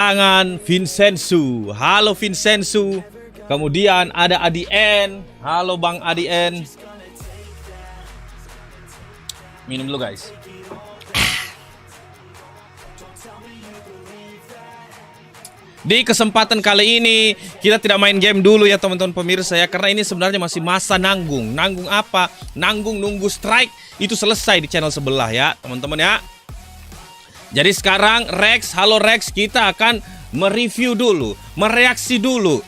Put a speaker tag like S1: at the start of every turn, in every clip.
S1: Tangan Vincenzo. Halo Vincenzo. Kemudian ada Adien. Halo Bang Adien. Minum dulu guys. Di kesempatan kali ini kita tidak main game dulu ya teman-teman pemirsa ya, karena ini sebenarnya masih masa nanggung. Nanggung apa? Nanggung nunggu strike itu selesai di channel sebelah ya teman-teman ya. Jadi sekarang Rex, halo Rex, kita akan mereview dulu, mereaksi dulu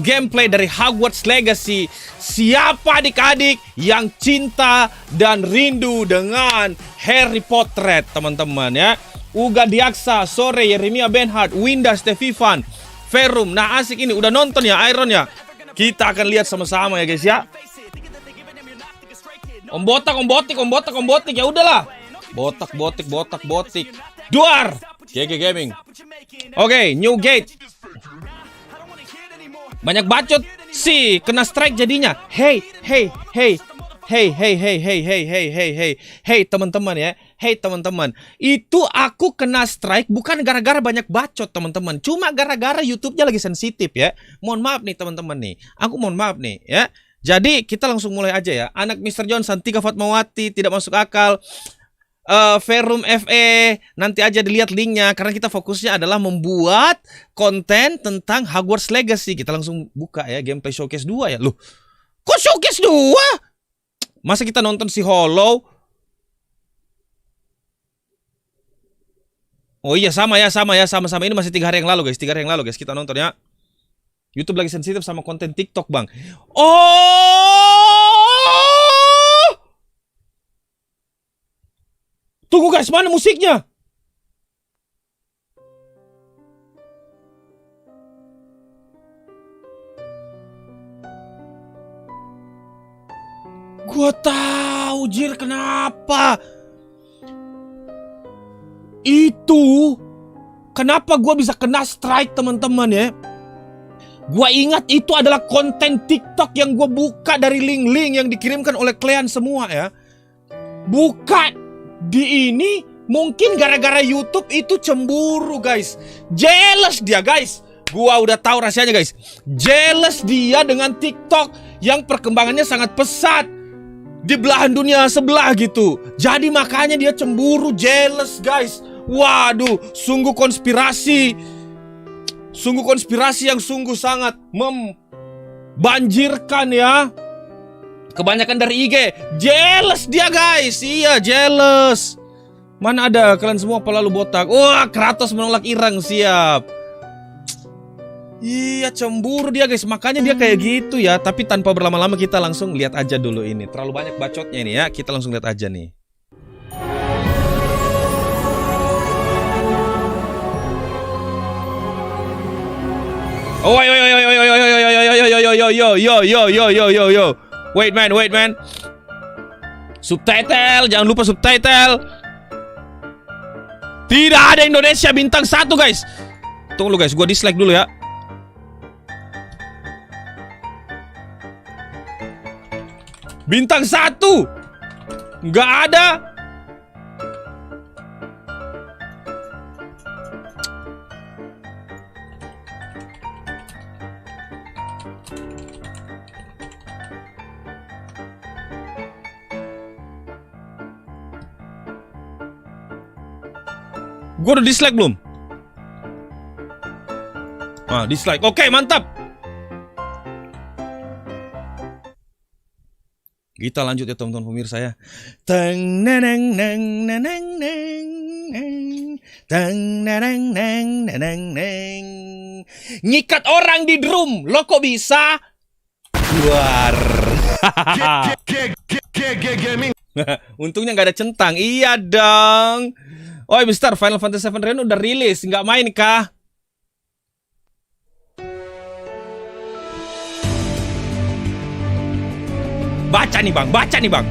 S1: gameplay dari Hogwarts Legacy. Siapa adik-adik yang cinta dan rindu dengan Harry Potter teman-teman ya. Uga Diaksa, Sore, Yeremia Benhard, Winda, Stefifan, Ferum. Nah asik ini, udah nonton ya Iron ya. Kita akan lihat sama-sama ya guys ya. Om botak ya udahlah. Botak. Duar. GG Gaming. Oke, New Gate. Banyak bacot sih, kena strike jadinya. Hey teman-teman ya. Hey teman-teman, itu aku kena strike bukan gara-gara banyak bacot teman-teman. Cuma gara-gara YouTube-nya lagi sensitif ya. Mohon maaf nih teman-teman nih. Aku mohon maaf nih ya. Jadi kita langsung mulai aja ya. Anak Mr. Johnson, Tika Fatmawati, tidak masuk akal. Ferum FE, nanti aja dilihat linknya karena kita fokusnya adalah membuat konten tentang Hogwarts Legacy. Kita langsung buka ya gameplay showcase 2 ya. Loh, kok showcase 2? Masa kita nonton si Hollow? Oh iya sama. Ini masih 3 hari yang lalu guys. 3 hari yang lalu guys kita nonton ya. YouTube lagi sensitif sama konten TikTok bang. Oh! Tunggu guys, mana musiknya? Gua tahu Jir kenapa. Itu kenapa gua bisa kena strike teman-teman ya. Gua ingat itu adalah konten TikTok yang gua buka dari link-link yang dikirimkan oleh kalian semua ya. Buka di ini mungkin gara-gara YouTube itu cemburu guys. Jealous dia guys. Gua udah tahu rahasianya guys. Jealous dia dengan TikTok yang perkembangannya sangat pesat di belahan dunia sebelah gitu. Jadi makanya dia cemburu, jealous guys. Waduh, sungguh konspirasi. Sungguh konspirasi yang sungguh sangat membanjirkan ya. Kebanyakan dari IG. Jealous dia guys. Iya jealous. Mana ada kalian semua pelalu botak. Wah Kratos menolak Irang. Siap. Iya cemburu dia guys. Makanya dia kayak gitu ya. Tapi tanpa berlama-lama kita langsung lihat aja dulu ini. Terlalu banyak bacotnya ini ya. Kita langsung lihat aja nih. Oh yo. Wait man. Subtitle, jangan lupa subtitle. Tidak ada Indonesia bintang 1 guys. Tunggu guys, gua dislike dulu ya. Bintang 1 nggak ada. Gue udah dislike belum? Ah, dislike. Oke, mantap. Kita lanjut ya teman-teman pemirsa ya. Tang nanang nang nanang nang tang nanang nang nanang nang. Nyikat orang di drum. Lo kok bisa? Luar. Untungnya nggak ada centang. Iya dong. Oh Mister, Final Fantasy VII Remake udah rilis, nggak main kah? Baca nih bang.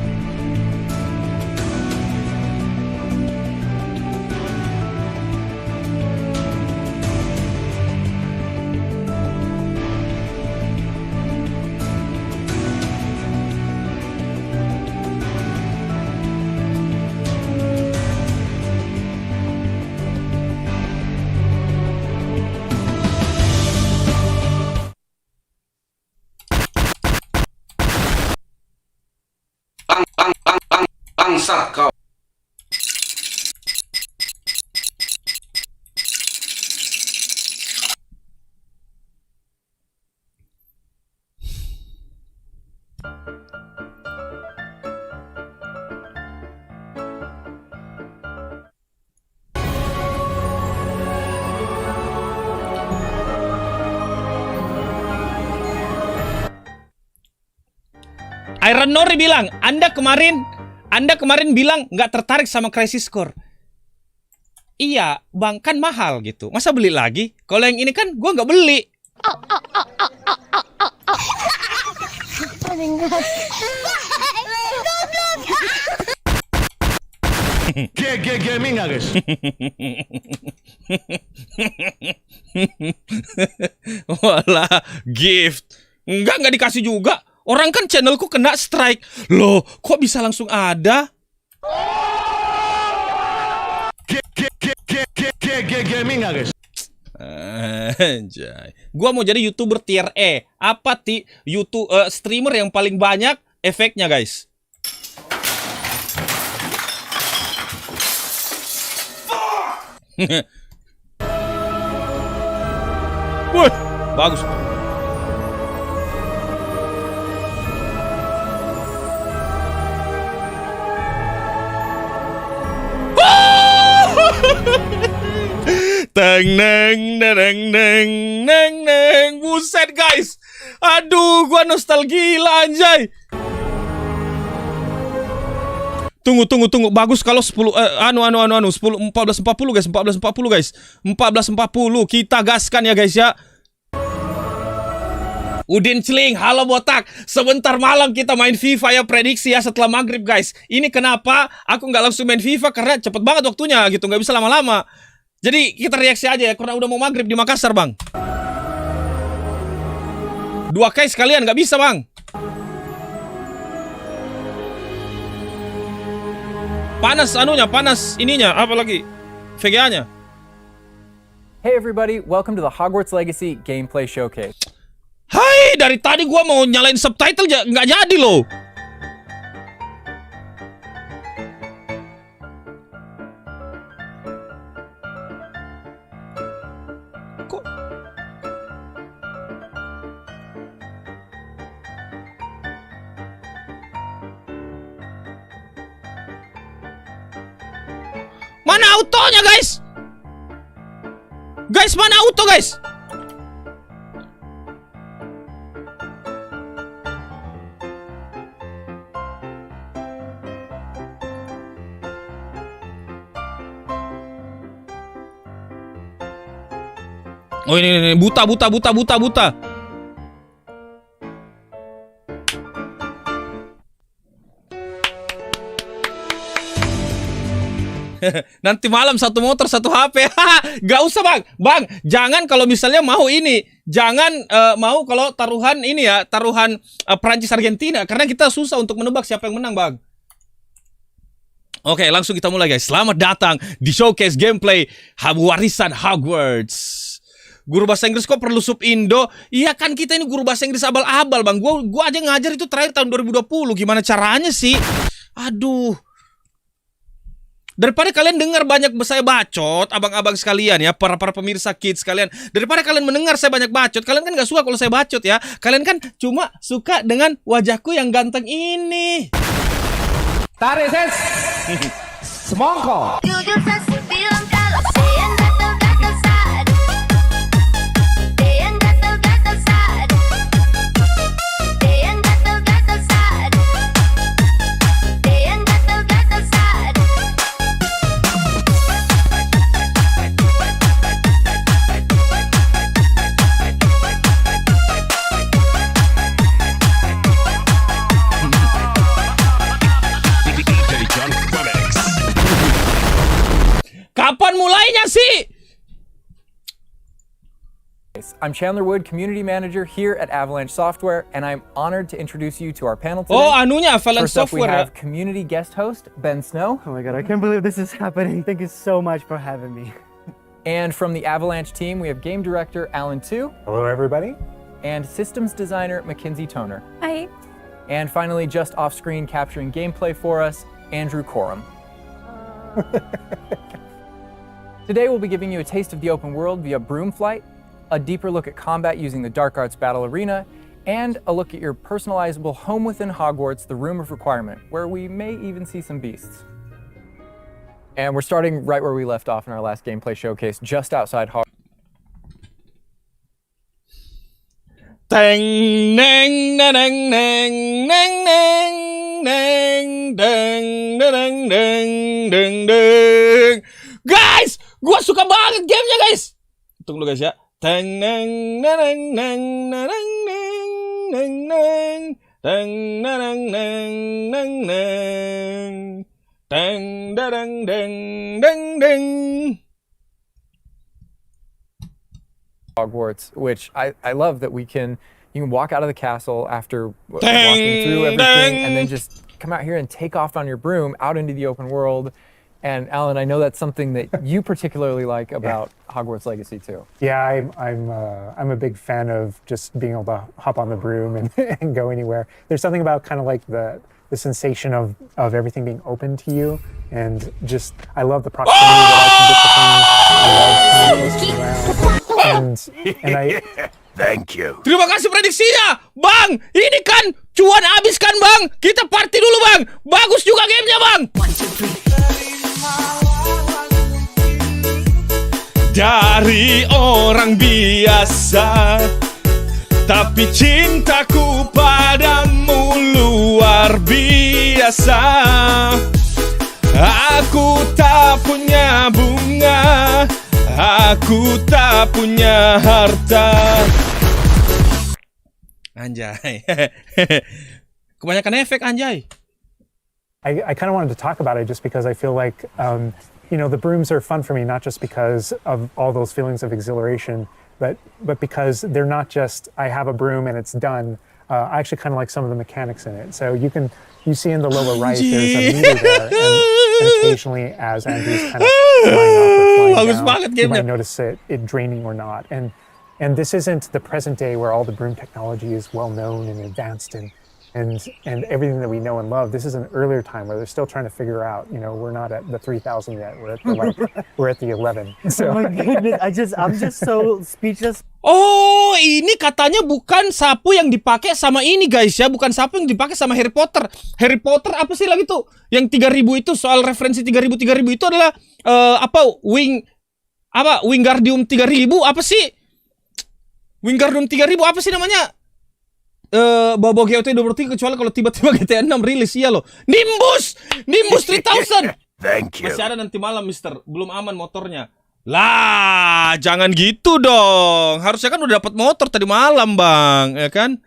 S2: Bangsat kau.
S1: Iron Nori bilang, Anda kemarin bilang nggak tertarik sama Crisis Core. Iya, bang, kan mahal gitu. Masa beli lagi? Kalau yang ini kan gue nggak beli.
S2: Gaming nggak guys?
S1: Walah, gift. Nggak dikasih juga. Orang kan channelku kena strike. Loh, kok bisa langsung ada?
S2: Gaming nggak guys?
S1: Anjay. Gua mau jadi YouTuber tier E. Apa YouTube streamer yang paling banyak efeknya, guys? Wih, bagus. Teng neng neng neng neng neng. Buset guys. Aduh, gua nostalgia anjay. Tunggu. Bagus kalau 10 10 1440 guys, 1440 guys. 1440 kita gaskan ya guys ya. Udin Celing, halo botak. Sebentar malam kita main FIFA ya, prediksi ya setelah maghrib guys. Ini kenapa aku nggak langsung main FIFA, karena cepet banget waktunya gitu, nggak bisa lama-lama. Jadi kita reaksi aja ya, karena udah mau maghrib di Makassar bang. 2K sekalian nggak bisa bang. Panas anunya, panas ininya, apa lagi VGA-nya.
S3: Hey everybody, welcome to the Hogwarts Legacy Gameplay Showcase.
S1: Hai, dari tadi gua mau nyalain subtitle nggak jadi loh. Kok? Mana autonya guys? Guys, mana auto guys? Oh ini buta. Nanti malam satu motor satu HP. Gak usah bang, jangan kalau misalnya mau ini, jangan mau kalau taruhan ini ya, taruhan Prancis Argentina, karena kita susah untuk menebak siapa yang menang bang. Oke, langsung kita mulai guys. Selamat datang di showcase gameplay warisan Hogwarts. Guru bahasa Inggris kok perlu sub Indo? Iya kan kita ini guru bahasa Inggris abal-abal bang. Gua aja ngajar itu terakhir tahun 2020. Gimana caranya sih? Aduh. Daripada kalian dengar banyak saya bacot, abang-abang sekalian ya, para pemirsa kids sekalian. Daripada kalian mendengar saya banyak bacot, kalian kan gak suka kalau saya bacot ya. Kalian kan cuma suka dengan wajahku yang ganteng ini.
S3: Tarik ses. Semongko.
S1: Kapan mulainya sih?
S3: I'm Chandler Wood, Community Manager here at Avalanche Software, and I'm honored to introduce you to our panel today.
S1: Oh, anunya Avalanche
S3: First up, we
S1: Software.
S3: have community guest host, Ben Snow.
S4: Oh my god, I can't believe this is happening. Thank you so much for having me.
S3: And from the Avalanche team, we have game director Alan Tu.
S5: Hello, everybody.
S3: And systems designer Mackenzie Toner.
S6: Hi.
S3: And finally, just off screen capturing gameplay for us, Andrew Coram. Today we'll be giving you a taste of the open world via broom flight, a deeper look at combat using the Dark Arts Battle Arena, and a look at your personalizable home within Hogwarts, the Room of Requirement, where we may even see some beasts. And we're starting right where we left off in our last gameplay showcase, just outside Hogwarts.
S1: Teng neng neng neng neng neng neng deng deng deng deng deng. Guys, gua suka banget gamenya guys. Tunggu guys ya. Teng neng neng neng neng neng neng neng teng neng neng neng neng teng deng deng deng deng.
S3: Hogwarts, which I love that you can walk out of the castle after walking through everything and then just come out here and take off on your broom out into the open world. And Alan, I know that's something that you particularly like about Hogwarts Legacy too.
S5: Yeah, I'm a big fan of just being able to hop on the broom and go anywhere. There's something about kind of like the sensation of everything being open to you, and just I love the proximity that I can get to things. I love being close to the ground. And I
S2: Thank you.
S1: Terima kasih prediksinya, Bang. Ini kan cuan habis kan, Bang. Kita party dulu, Bang. Bagus juga gamenya, Bang. Dari orang biasa, tapi cintaku padamu luar biasa. Aku tak punya bunga, aku tak punya harta. Anjay. Kebanyakan efek anjay.
S5: I kind of wanted to talk about it just because I feel like the brooms are fun for me, not just because of all those feelings of exhilaration, but because they're not just I have a broom and it's done. I actually kind of like some of the mechanics in it. So you see in the lower right there's a meter there, and occasionally as Andrew's kind of flying up or flying down, you might notice it draining or not. And this isn't the present day where all the broom technology is well known and advanced and everything that we know and love. This is an earlier time where they're still trying to figure out, we're not at the 3,000 yet. We're at the 11. So.
S4: Oh my goodness, I'm just so speechless.
S1: Oh, ini katanya bukan sapu yang dipakai sama ini guys ya, bukan sapu yang dipakai sama Harry Potter. Harry Potter apa sih lagi tuh? Yang 3000 itu soal referensi 3000 itu adalah Wingardium 3000 apa sih? Wingardium 3000 apa sih namanya? Bawa GOT 23 kecuali kalau tiba-tiba GTA 6 rilis iya loh. Nimbus 3000.
S2: Thank you.
S1: Masih ada nanti malam, Mister. Belum aman motornya. Lah, jangan gitu dong. Harusnya kan udah dapat motor tadi malam, Bang, ya kan?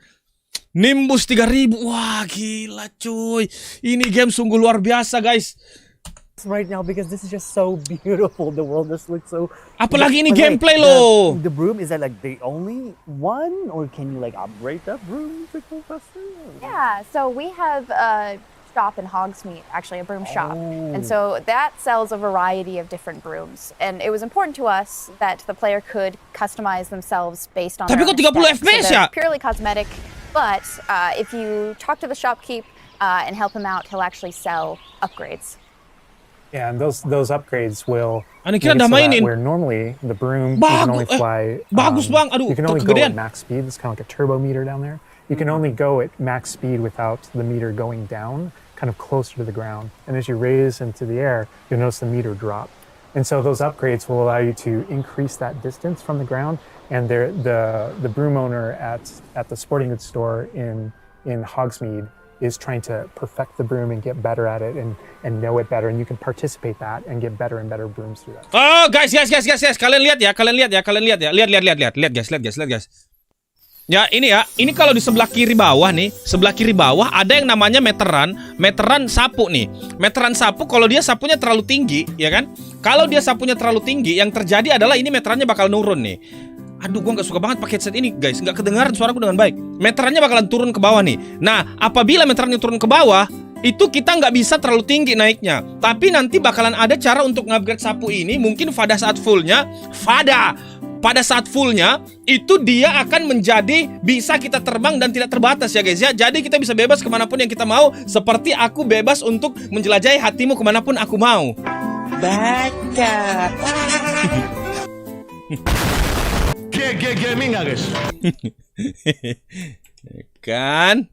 S1: Nimbus 3000. Wah, gila cuy. Ini game sungguh luar biasa, guys.
S4: Right now because this is just so beautiful. The world just looks so.
S1: Apalagi ini
S4: But,
S1: gameplay
S4: like,
S1: loh.
S4: The broom, is that like the only one, or can you like upgrade that broom to go faster?
S6: Yeah, so we have a shop in Hogsmeade, actually a broom shop, and so that sells a variety of different brooms. And it was important to us that the player could customize themselves based on.
S1: Tapi kok 30 FPS ya?
S6: Purely cosmetic, but if you talk to the shopkeep and help him out, he'll actually sell upgrades.
S5: Yeah, and those upgrades will
S1: Ano
S5: make
S1: kira
S5: it so that
S1: damainin?
S5: where normally the broom you can only fly
S1: bagus bang. Aduh,
S5: you can only go
S1: kegedean.
S5: at max speed. It's kind of like a turbo meter down there. You can only go at max speed without the meter going down, kind of closer to the ground. And as you raise into the air, you'll notice the meter drop. And so those upgrades will allow you to increase that distance from the ground. And the broom owner at the sporting goods store in Hogsmeade is trying to perfect the broom and get better at it and know it better, and you can participate that and get better and better brooms through that.
S1: Oh, guys, kalian lihat ya. Lihat guys. Ya, ini kalau di sebelah kiri bawah ada yang namanya meteran sapu nih. Meteran sapu kalau dia sapunya terlalu tinggi, ya kan? Kalau dia sapunya terlalu tinggi, yang terjadi adalah ini meterannya bakal nurun nih. Aduh, gua nggak suka banget pakai headset ini, guys. Nggak kedengaran suaraku dengan baik. Meterannya bakalan turun ke bawah nih. Nah, apabila meterannya turun ke bawah, itu kita nggak bisa terlalu tinggi naiknya. Tapi nanti bakalan ada cara untuk ngupgrade sapu ini. Mungkin pada saat fullnya, pada saat fullnya itu dia akan menjadi bisa kita terbang dan tidak terbatas ya guys ya. Jadi kita bisa bebas kemanapun yang kita mau. Seperti aku bebas untuk menjelajahi hatimu kemanapun aku mau.
S7: Baca.
S2: Gaming nggak guys?
S1: Kan?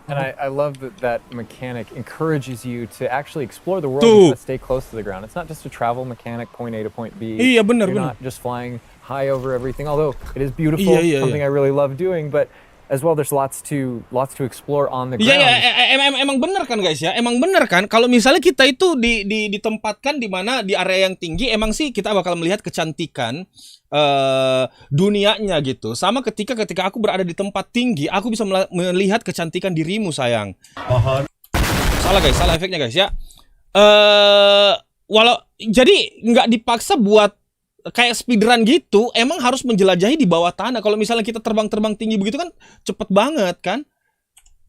S3: And I love that mechanic encourages you to actually explore the world
S1: Tuh.
S3: and stay close to the ground. It's not just a travel mechanic, point A to point B.
S1: Iya benar
S3: You're
S1: benar.
S3: not just flying high over everything, although it is beautiful,
S1: Iya.
S3: something I really love doing, but as well there's lots to explore on the
S1: Iya
S3: ground.
S1: emang bener kan guys ya. Emang bener kan kalau misalnya kita itu ditempatkan di mana di area yang tinggi, emang sih kita bakal melihat kecantikan dunianya gitu. Sama ketika aku berada di tempat tinggi, aku bisa melihat kecantikan dirimu sayang. Salah guys, salah efeknya guys ya. Jadi nggak dipaksa buat kayak speedrun gitu, emang harus menjelajahi di bawah tanah. Kalau misalnya kita terbang tinggi begitu kan cepet banget kan?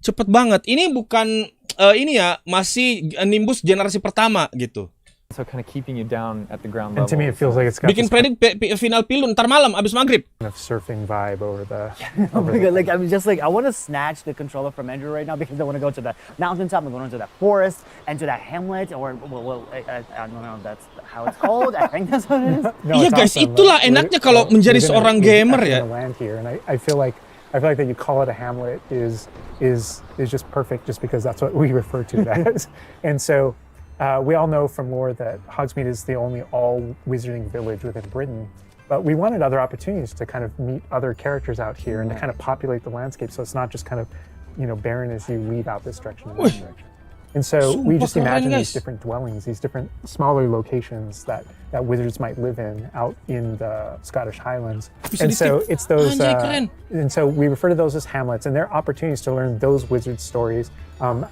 S1: Cepet banget. Ini bukan ini ya, masih Nimbus generasi pertama gitu.
S3: So kind of keeping you down at the ground
S5: And
S3: level.
S5: to me, it feels like it's got
S1: Bikin
S5: this
S1: predik final pilun ntar malam abis maghrib.
S5: kind of surfing vibe over the.
S4: Oh my god, like I'm just like I want to snatch the controller from Andrew right now because I want to go to the mountaintop, I'm going to that forest and to that hamlet or I don't know if that's how it's called. I think that's what it is.
S5: No,
S1: Iya
S5: it's
S1: guys,
S5: awesome.
S1: itulah
S5: We're-
S1: enaknya kalau
S5: we're
S1: menjadi
S5: gonna-
S1: seorang
S5: we're
S1: gamer
S5: actually
S1: ya.
S5: gonna land here, and I feel like that you call it a hamlet is just perfect, just because that's what we refer to it as. And so we all know from lore that Hogsmeade is the only all wizarding village within Britain. But we wanted other opportunities to kind of meet other characters out here and to kind of populate the landscape, so it's not just kind of barren as you leave out this direction and that direction. And so we just
S1: Sumpah keren,
S5: imagine
S1: guys.
S5: these different dwellings, these different smaller locations that wizards might live in out in the Scottish Highlands.
S1: Bisa
S5: And so
S1: ditip.
S5: it's those,
S1: Anjay, keren.
S5: and so we refer to those as hamlets, and they're opportunities to learn those wizard stories,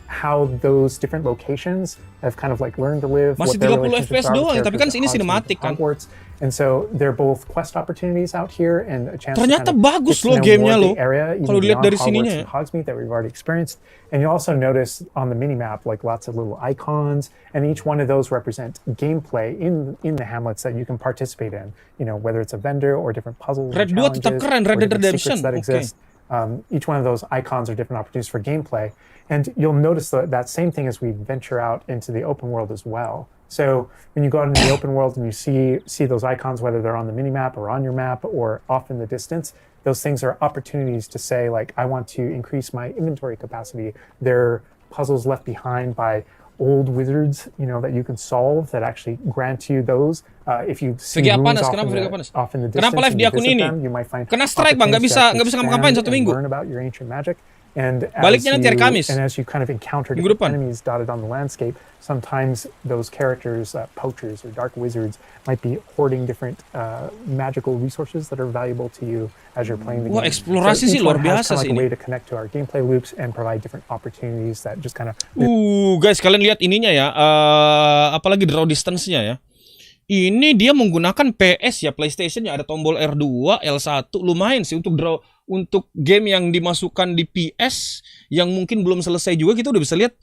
S5: how those different locations have kind of like learned to live.
S1: Masih
S5: what their
S1: 30
S5: relationships
S1: FPS
S5: are with
S1: doang, tapi kan
S5: characters
S1: ini
S5: at Hogsmeade
S1: sinematik
S5: and
S1: kan.
S5: Hogwarts. And so they're both quest opportunities out here and a chance
S1: Ternyata
S5: to kind of
S1: bagus
S5: get to
S1: loh
S5: know
S1: gamenya
S5: more of the
S1: loh.
S5: area, even
S1: Kalau dilihat
S5: beyond
S1: dari
S5: Hogwarts
S1: sininya
S5: and
S1: ya.
S5: Hogsmeade that we've already experienced. And you also notice on the minimap like lots of little icons, and each one of those represent gameplay in the hamlets that you can participate in. Whether it's a vendor or different puzzles,
S1: Red
S5: and
S1: 2 tetap
S5: challenges,
S1: keren,
S5: or
S1: Red Dead
S5: different
S1: Redemption.
S5: secrets that
S1: Oke.
S5: exist. Each one of those icons are different opportunities for gameplay, and you'll notice that same thing as we venture out into the open world as well. So when you go out into the open world and you see those icons, whether they're on the minimap or on your map or off in the distance, those things are opportunities to say, like, I want to increase my inventory capacity. They're puzzles left behind by old wizards, that you can solve that actually grant you those. If you see
S1: Segi
S5: runes
S1: panas,
S5: off
S1: kenapa
S5: in
S1: Segi
S5: the,
S1: panas?
S5: off in the distance,
S1: Kenapa live
S5: and
S1: di
S5: you
S1: akun
S5: visit
S1: ini?
S5: them, you might find
S1: Kena strike bang, nggak
S5: opportunities
S1: bisa
S5: to
S1: ngapain
S5: expand
S1: satu
S5: and
S1: minggu.
S5: learn about your ancient magic. And
S1: Baliknya nanti hari Kamis.
S5: as you kind of encounter
S1: Minggu
S5: different
S1: depan.
S5: enemies dotted on the landscape, sometimes those characters, poachers or dark wizards, might be hoarding different magical resources that are valuable to you as you're playing the
S1: Wah,
S5: game.
S1: eksplorasi sih
S5: each
S1: luar
S5: one has
S1: biasa
S5: kind of
S1: sih
S5: like a way
S1: ini.
S5: to connect to our gameplay loops and provide different opportunities that just kind of
S1: Guys, kalian lihat ininya ya, apalagi draw distance-nya ya. Ini dia menggunakan PS ya, PlayStation ya, ada tombol R2, L1, lumayan sih untuk draw, untuk game yang dimasukkan di PS yang mungkin belum selesai juga, kita udah bisa lihat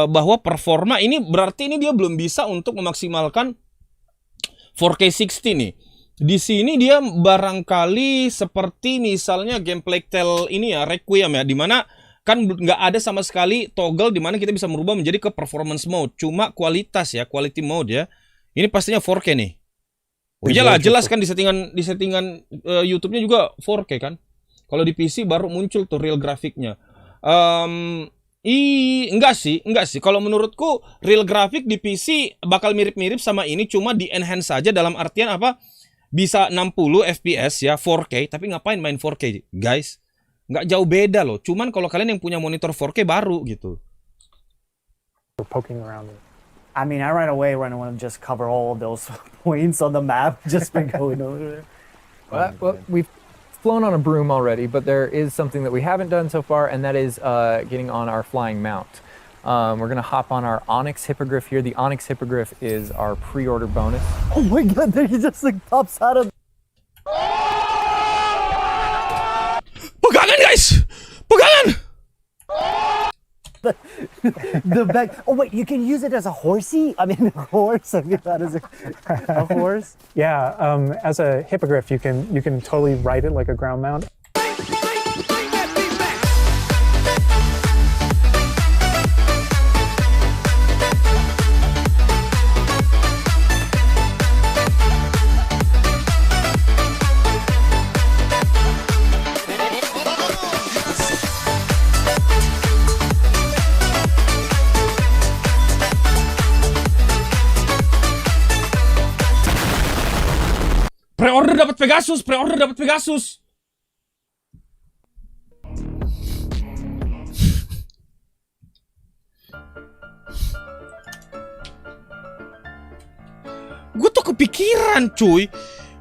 S1: bahwa performa ini berarti ini dia belum bisa untuk memaksimalkan 4K 60 nih. Di sini dia barangkali seperti misalnya game Plague Tale ini ya, Requiem ya, dimana kan nggak ada sama sekali toggle dimana kita bisa merubah menjadi ke performance mode, cuma kualitas ya, quality mode ya. Ini pastinya 4K nih. Oh iyalah, jelas kan di settingan YouTube-nya juga 4K kan. Kalau di PC baru muncul tuh real grafiknya. Enggak sih. Kalau menurutku real grafik di PC bakal mirip-mirip sama ini, cuma di enhance saja, dalam artian apa? Bisa 60 FPS ya, 4K, tapi ngapain main 4K, guys? Nggak jauh beda loh. Cuman kalau kalian yang punya monitor 4K baru gitu.
S5: poking around it.
S4: I mean, I right away want to just cover all of those points on the map just by going over there.
S3: Well, we've flown on a broom already, but there is something that we haven't done so far, and that is getting on our flying mount. We're going to hop on our Onyx Hippogriff here. The Onyx Hippogriff is our pre-order bonus.
S4: Oh my god, there he just like pops out of.
S1: Pegangan guys! Pegangan!
S4: The back. Oh wait, you can use it as a horsey. I mean, a horse. I mean, that is a horse.
S5: Yeah, as a hippogriff, you can totally ride it like a ground mount.
S1: Pre-order dapat Pegasus, pre-order dapat Pegasus. Gue tuh kepikiran cuy,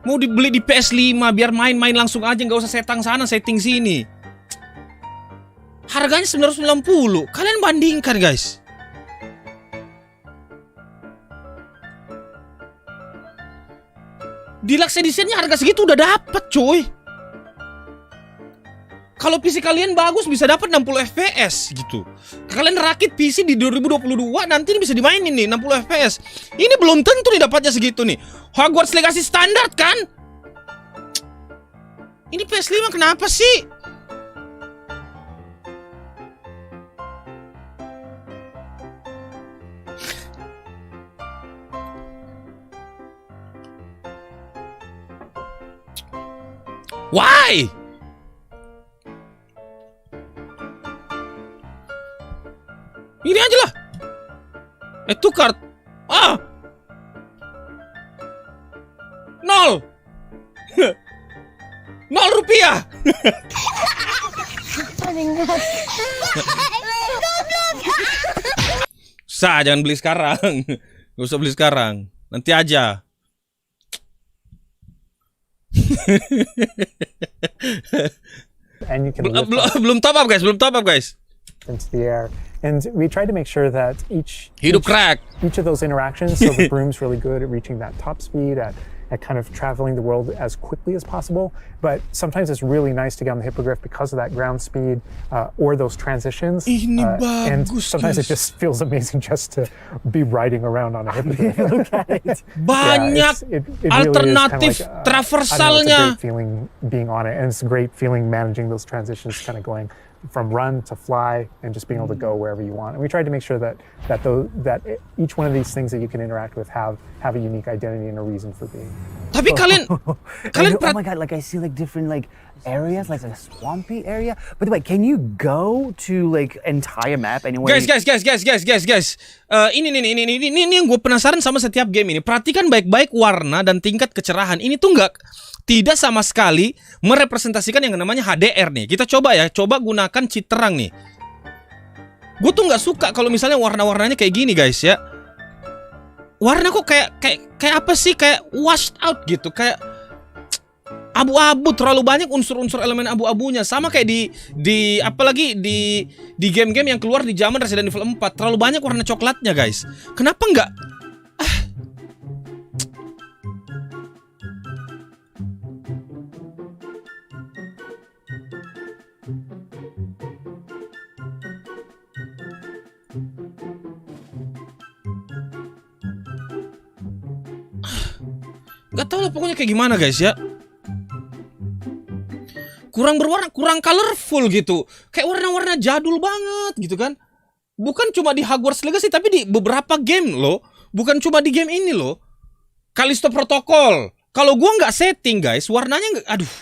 S1: mau dibeli di PS5 biar main-main langsung aja, nggak usah setting sana, setting sini. Harganya 990. Kalian bandingkan guys. Deluxe Editionnya harga segitu udah dapet cuy. Kalau PC kalian bagus bisa dapat 60 FPS gitu. Kalian rakit PC di 2022 nanti ini bisa dimainin nih 60 FPS. Ini belum tentu nih dapatnya segitu nih. Hogwarts Legacy standar kan? Ini PS5 kenapa sih? Why? Ini aja lah. Tukar. Ah. 0. 0 rupiah. Jangan beli sekarang. Gak usah beli sekarang. Nanti aja.
S5: And you can
S1: belum top up guys,
S5: into the air. And we try to make sure that each of those interactions, so the broom's really good at reaching that top speed, at kind of traveling the world as quickly as possible. But sometimes it's really nice to get on the hippogriff because of that ground speed or those transitions. And sometimes it just feels amazing just to be riding around on a hippogriff.
S1: Banyak alternatif traversalnya.
S5: It's a great feeling being on it, and it's a great feeling managing those transitions, kind of going from run to fly and just being able to go wherever you want. And we tried to make sure that each one of these things that you can interact with have a unique identity and a reason for being.
S1: Tapi kalian
S4: oh my god, like I see like different like areas, like a swampy area. By the way, can you go to like entire map anywhere?
S1: Guys. Ini yang gue penasaran sama setiap game ini. Perhatikan baik-baik warna dan tingkat kecerahan. Ini tuh tidak sama sekali merepresentasikan yang namanya HDR nih. Kita coba gunakan cheat terang nih. Gue tuh nggak suka kalau misalnya warna-warnanya kayak gini guys ya. Warna kok kayak apa sih, kayak washed out gitu, kayak abu-abu, terlalu banyak unsur-unsur elemen abu-abunya. Sama kayak di apalagi di game-game yang keluar di zaman Resident Evil 4, terlalu banyak warna coklatnya guys. Kenapa nggak Gak tau lah pokoknya kayak gimana guys ya. Kurang berwarna, kurang colorful gitu. Kayak warna-warna jadul banget gitu kan. Bukan cuma di Hogwarts Legacy tapi di beberapa game loh. Bukan cuma di game ini loh. Callisto Protocol. Kalau gua nggak setting guys, warnanya nggak, aduh.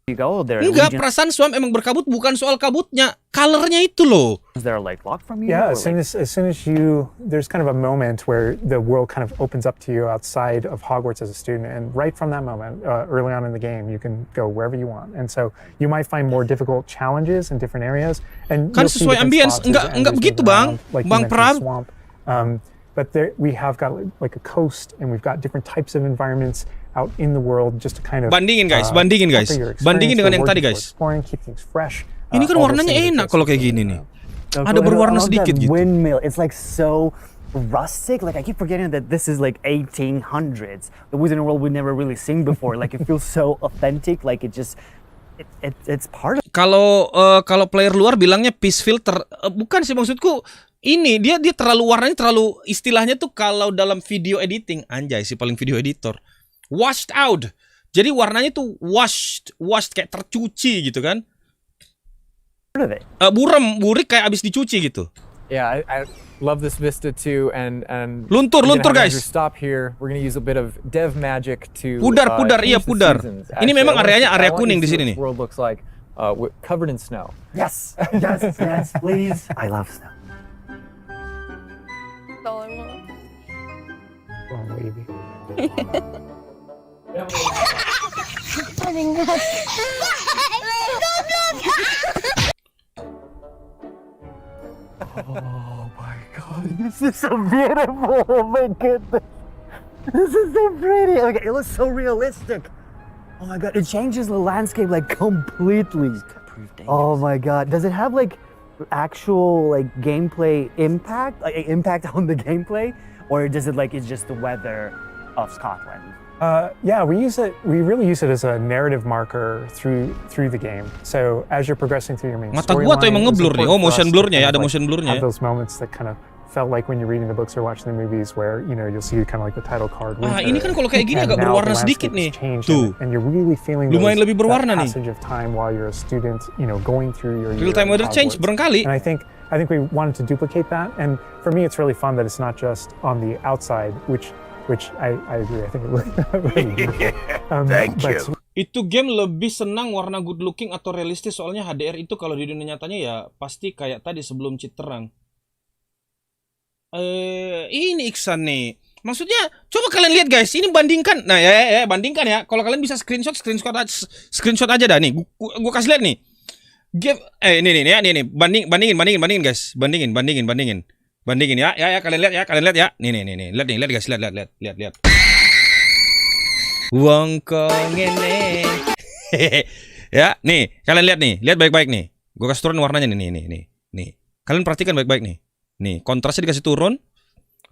S1: Enggak, perasaan Swamp emang berkabut bukan soal kabutnya, colornya itu loh.
S4: Is there a light lock from you?
S5: Yeah, as soon as you, there's kind of a moment where the world kind of opens up to you outside of Hogwarts as a student, and right from that moment, early on in the game, you can go wherever you want, and so you might find more difficult challenges in different areas. And
S1: kan sesuai ambience, enggak begitu bang, Bang Pram.
S5: But there, we have got like a coast, and we've got different types of environments out in the world just to kind of
S1: bandingin guys. Bandingin dengan yang tadi guys.
S5: Keep things fresh.
S1: Ini kan warnanya enak kalau kayak gini nih. Ada berwarna sedikit gitu.
S4: Windmill, it's like so rustic. Like I keep forgetting that this is like 1800s. The Wizarding World we never really seen before. Like it feels so authentic. Like it just it's part of
S1: Kalau player luar bilangnya peace filter, bukan sih maksudku. Ini dia terlalu warnanya terlalu, istilahnya tuh kalau dalam video editing, anjay sih paling video editor, washed out. Jadi warnanya tuh washed kayak tercuci gitu kan.
S4: of it.
S1: Burik kayak abis dicuci gitu.
S3: Yeah, I love this vista too, and
S1: Luntur
S3: we're gonna have
S1: guys.
S3: Andrew stop here. We're gonna use a bit of dev magic to
S1: Pudar, iya
S3: change the
S1: pudar.
S3: seasons.
S1: Ini
S3: Actually,
S1: memang
S3: I wanna
S1: areanya
S3: see-
S1: area
S3: I want
S1: kuning
S3: you to
S1: di
S3: see
S1: sini
S3: what
S1: nih.
S3: this world looks like, covered in snow.
S4: Yes, yes, please. I love snow.
S5: Oh, baby.
S4: Oh my god, this is so beautiful. Oh my goodness. This is so pretty. Okay, it looks so realistic. Oh my god, it changes the landscape like completely. Oh my god. Does it have like actual like gameplay impact? Like impact on the gameplay? Or does it like it's just the weather of Scotland?
S5: Yeah, we really use it as a narrative marker through the game. So as you're progressing through your main
S1: Mata gua tuh emang
S5: storyline, it's
S1: ngeblur nih.
S5: important
S1: Oh,
S5: for
S1: motion
S5: us to
S1: blurnya ya,
S5: kind
S1: ada
S5: of,
S1: motion blurnya
S5: have
S1: ya.
S5: those moments that kind of felt like when you're reading the books or watching the movies where, you know, you'll see kind of like the title card.
S1: Ini kan kalau kayak gini
S5: and
S1: agak
S5: now
S1: berwarna
S5: the
S1: sedikit
S5: landscape
S1: nih.
S5: has changed
S1: Tuh.
S5: and you're really feeling
S1: Lumayan lebih
S5: that
S1: berwarna nih.
S5: passage of time while you're a student, you know, going through your
S1: Real time
S5: year at
S1: weather change
S5: Hogwarts.
S1: barangkali.
S5: And I think we wanted to duplicate that. And for me, it's really fun that it's not just on the outside, which I agree. I think it looks really beautiful.
S2: Thank
S5: but
S2: you.
S1: Itu game lebih senang warna good looking atau realistis, soalnya HDR itu kalau di dunia nyatanya ya pasti kayak tadi sebelum cheat terang. Ini Iksan nih. Maksudnya coba kalian lihat guys, ini bandingkan. Nah ya bandingkan ya. Kalau kalian bisa screenshot aja dah nih. Gua kasih lihat nih. Game nih bandingin guys. Bandingin ya. Ya kalian lihat ya. Nih. Lihat guys, lihat. Wong kong ngene. Ya, nih, kalian lihat nih. Lihat baik-baik nih. Gua kasih turun warnanya nih. Kalian perhatikan baik-baik nih. Nih, kontrasnya dikasih turun.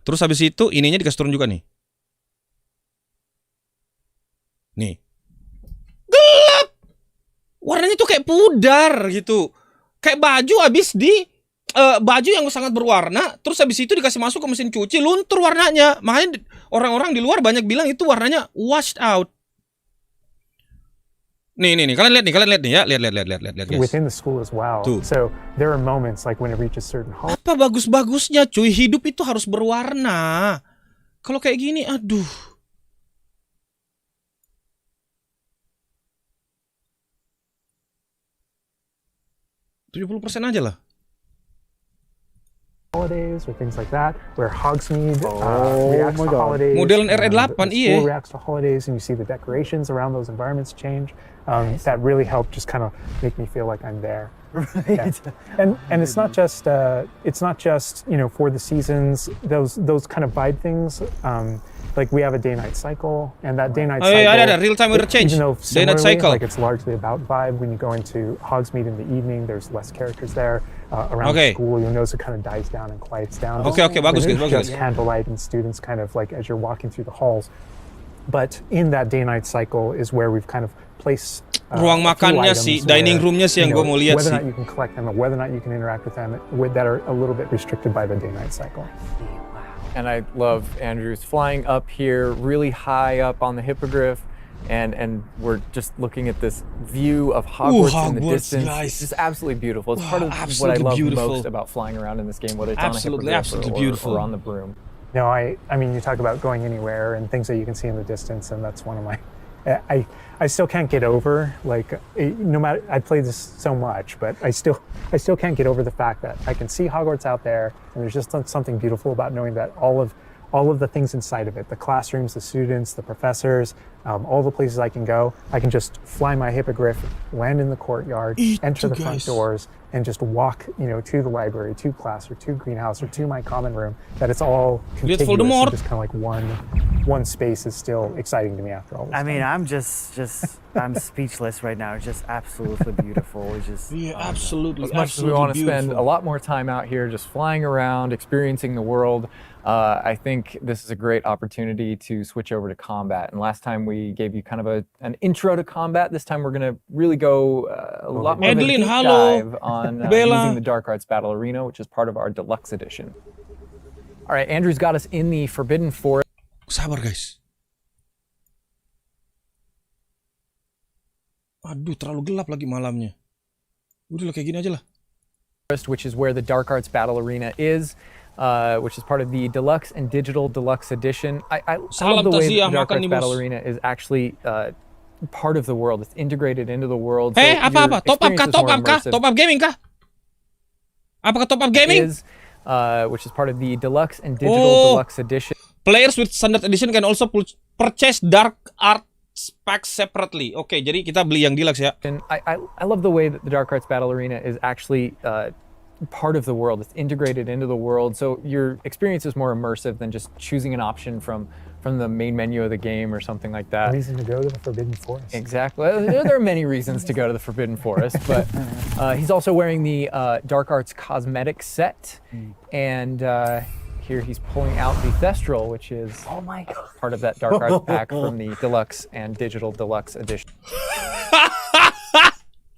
S1: Terus habis itu ininya dikasih turun juga nih. Nih. Gelap. Warnanya tuh kayak pudar gitu. Kayak baju habis baju yang sangat berwarna, terus habis itu dikasih masuk ke mesin cuci, luntur warnanya. Makanya orang-orang di luar banyak bilang itu warnanya washed out. Nih, kalian lihat nih ya, lihat guys.
S5: within the school as well.
S1: Tuh.
S5: So there are moments like when it reaches certain halls.
S1: Apa bagus-bagusnya cuy, hidup itu harus berwarna. Kalau kayak gini, aduh. 70% aja lah.
S5: Holidays or things like that, where Hogsmeade
S4: Oh
S5: reacts
S4: my
S5: to
S4: God.
S5: holidays.
S1: Modelan RE8,
S5: the
S1: iya.
S5: school reacts to holidays, and you see the decorations around those environments change. That really helped just kind of make me feel like I'm there.
S4: Right.
S5: Yeah. And it's not just you know, for the seasons, those kind of vibe things. Like we have a day-night cycle, and that day-night
S1: Oh,
S5: cycle.
S1: yeah, ada real-time weather change.
S5: Even though
S1: Day-night
S5: similarly,
S1: cycle.
S5: like it's largely about vibe. When you go into Hogsmeade in the evening, there's less characters there. Around
S1: Okay.
S5: school, you'll notice it kind of dies down and quiets down.
S1: Okay, bagus
S5: It's
S1: guys.
S5: just candlelight and students kind of like as you're walking through the halls. But in that day-night cycle is where we've kind of placed
S1: Ruang
S5: a few
S1: makannya
S5: items
S1: sih, dining
S5: where,
S1: roomnya sih yang
S5: you know,
S1: gua mau lihat
S5: whether
S1: sih.
S5: or not you can collect them or whether or not you can interact with them that are a little bit restricted by the day-night cycle.
S3: And I love Andrew's flying up here, really high up on the hippogriff, and we're just looking at this view of Hogwarts in the
S1: Hogwarts,
S3: distance.
S1: guys.
S3: It's just absolutely beautiful. It's part of what I
S1: absolutely
S3: love
S1: beautiful.
S3: most about flying around in this game, whether it's
S1: Absolutely,
S3: on a
S1: absolutely
S3: hippogriff
S1: beautiful.
S3: or on the broom.
S5: No, I mean, you talk about going anywhere and things that you can see in the distance, and that's one of my. I still can't get over, like, no matter, I play this so much, but I still can't get over the fact that I can see Hogwarts out there, and there's just something beautiful about knowing that all of the things inside of it, the classrooms, the students, the professors, all the places I can go, I can just fly my hippogriff, land in the courtyard, enter the front doors, and just walk, you know, to the library, to class, or to greenhouse, or to my common room. That it's all
S1: Lihat
S5: contiguous,
S1: Voldemort.
S5: and just kind of like one space is still exciting to me after all this
S4: I mean,
S5: time.
S4: I'm speechless right now. It's just absolutely beautiful. It's just
S1: Yeah, absolutely.
S3: As much as we want to spend a lot more time out here just flying around, experiencing the world, I think this is a great opportunity to switch over to combat. And last time we we gave you kind of an intro to combat. This time we're going to really go a lot more of a
S1: Adeline,
S3: deep
S1: halo.
S3: dive on
S1: Bella.
S3: using the Dark Arts Battle Arena, which is part of our deluxe edition. All right, Andrew's got us in the Forbidden Forest.
S1: Sabar guys. Aduh, terlalu gelap lagi malamnya. Udah lah, kayak gini aja lah.
S3: Which is where the Dark Arts Battle Arena is, which is part of the Deluxe and Digital Deluxe Edition. I love the way that the Dark Arts Battle Arena is actually part of the world. It's integrated into the world.
S1: Hey, apa-apa? Top up kah? Top up kah? Top up gaming kah? Apakah top up gaming?
S3: Which is part of the Deluxe and Digital Deluxe Edition.
S1: Players with Standard Edition can also purchase Dark Arts packs separately. Oke, jadi kita beli yang deluxe ya.
S3: And I love the way that the Dark Arts Battle Arena is actually part of the world. It's integrated into the world, so your experience is more immersive than just choosing an option from the main menu of the game or something like that.
S5: Reason to go to the Forbidden Forest.
S3: Exactly. There are many reasons to go to the Forbidden Forest, but he's also wearing the Dark Arts cosmetic set, and here he's pulling out the Thestral, which is part of that Dark Arts pack from the Deluxe and Digital Deluxe Edition.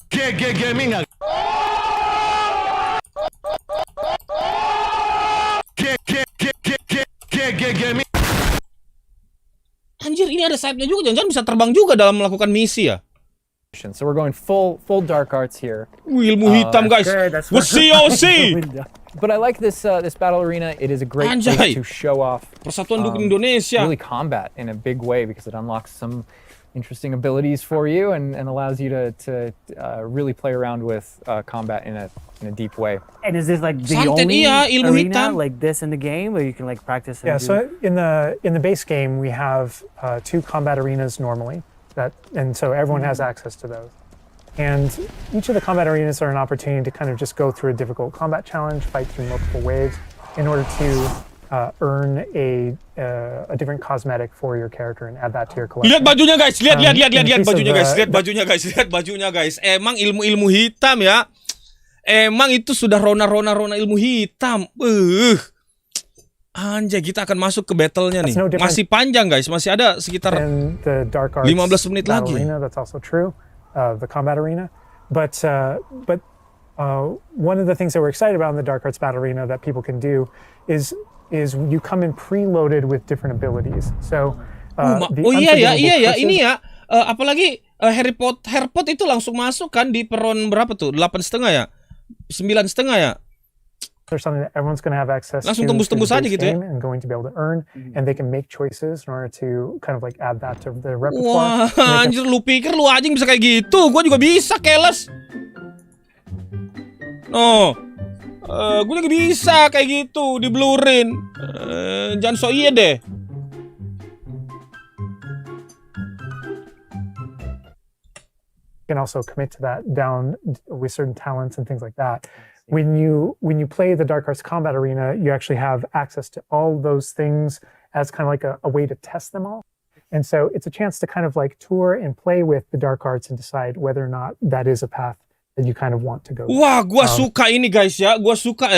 S2: Gaming agak. Gaming.
S1: Anjir, ini ada sayapnya juga. Jangan-jangan bisa terbang juga dalam melakukan misi ya.
S3: So we're going full Dark Arts here.
S1: Wih, ilmu hitam guys. Besi OC.
S3: But I like this this battle arena. It is a great place to show off
S1: Persatuan Dukun Indonesia.
S3: really combat in a big way because it unlocks some interesting abilities for you and allows you to really play around with combat in a deep way.
S4: And is this like the
S1: Santet,
S4: only
S1: iya, ilmu
S4: arena
S1: hitam.
S4: like this in the game, where you can like practice? And
S5: Yeah,
S4: do-
S5: so in the base game we have 2 combat arenas normally, and so everyone has access to those. And each of the combat arenas are an opportunity to kind of just go through a difficult combat challenge, fight through multiple waves, in order to earn a different cosmetic for your character and add that to your collection.
S1: Lihat bajunya guys, lihat
S5: in the case
S1: bajunya
S5: of,
S1: guys, lihat bajunya guys. Emang ilmu hitam ya. Emang itu sudah rona ilmu hitam. Anjay, kita akan masuk ke battle-nya nih.
S5: no different
S1: Masih panjang guys, masih ada sekitar
S5: And the Dark Arts
S1: 15 menit
S5: battle
S1: lagi.
S5: arena, that's also true, the combat arena. But one of the things that we're excited about in the Dark Arts battle arena that people can do is you come in preloaded with different abilities. So the
S1: iya ya,
S5: unforgivable
S1: ini
S5: curses-
S1: ya. Apalagi Harry Potter itu langsung masuk kan di peron berapa tuh? 8,5 ya? 9,5 ya?
S5: There's something that everyone's going to have access to
S1: Langsung
S5: through
S1: tembus-tembus
S5: the
S1: aja
S5: base
S1: gitu ya.
S5: game and going to be able to earn, and they can make choices in order to kind of like add that to their repertoire.
S1: Wah, anjir, lu pikir lu anjing bisa kayak gitu? Gua juga bisa, keles. No. Gue juga bisa kayak gitu, diblurin. Jangan so iya deh.
S5: You can also commit to that down with certain talents and things like that. When you play the Dark Arts Combat Arena, you actually have access to all those things as kind of like a way to test them all. And so it's a chance to kind of like tour and play with the Dark Arts and decide whether or not that is a path that you kind of want to go.
S1: Wah, gua suka ini guys ya. Gua suka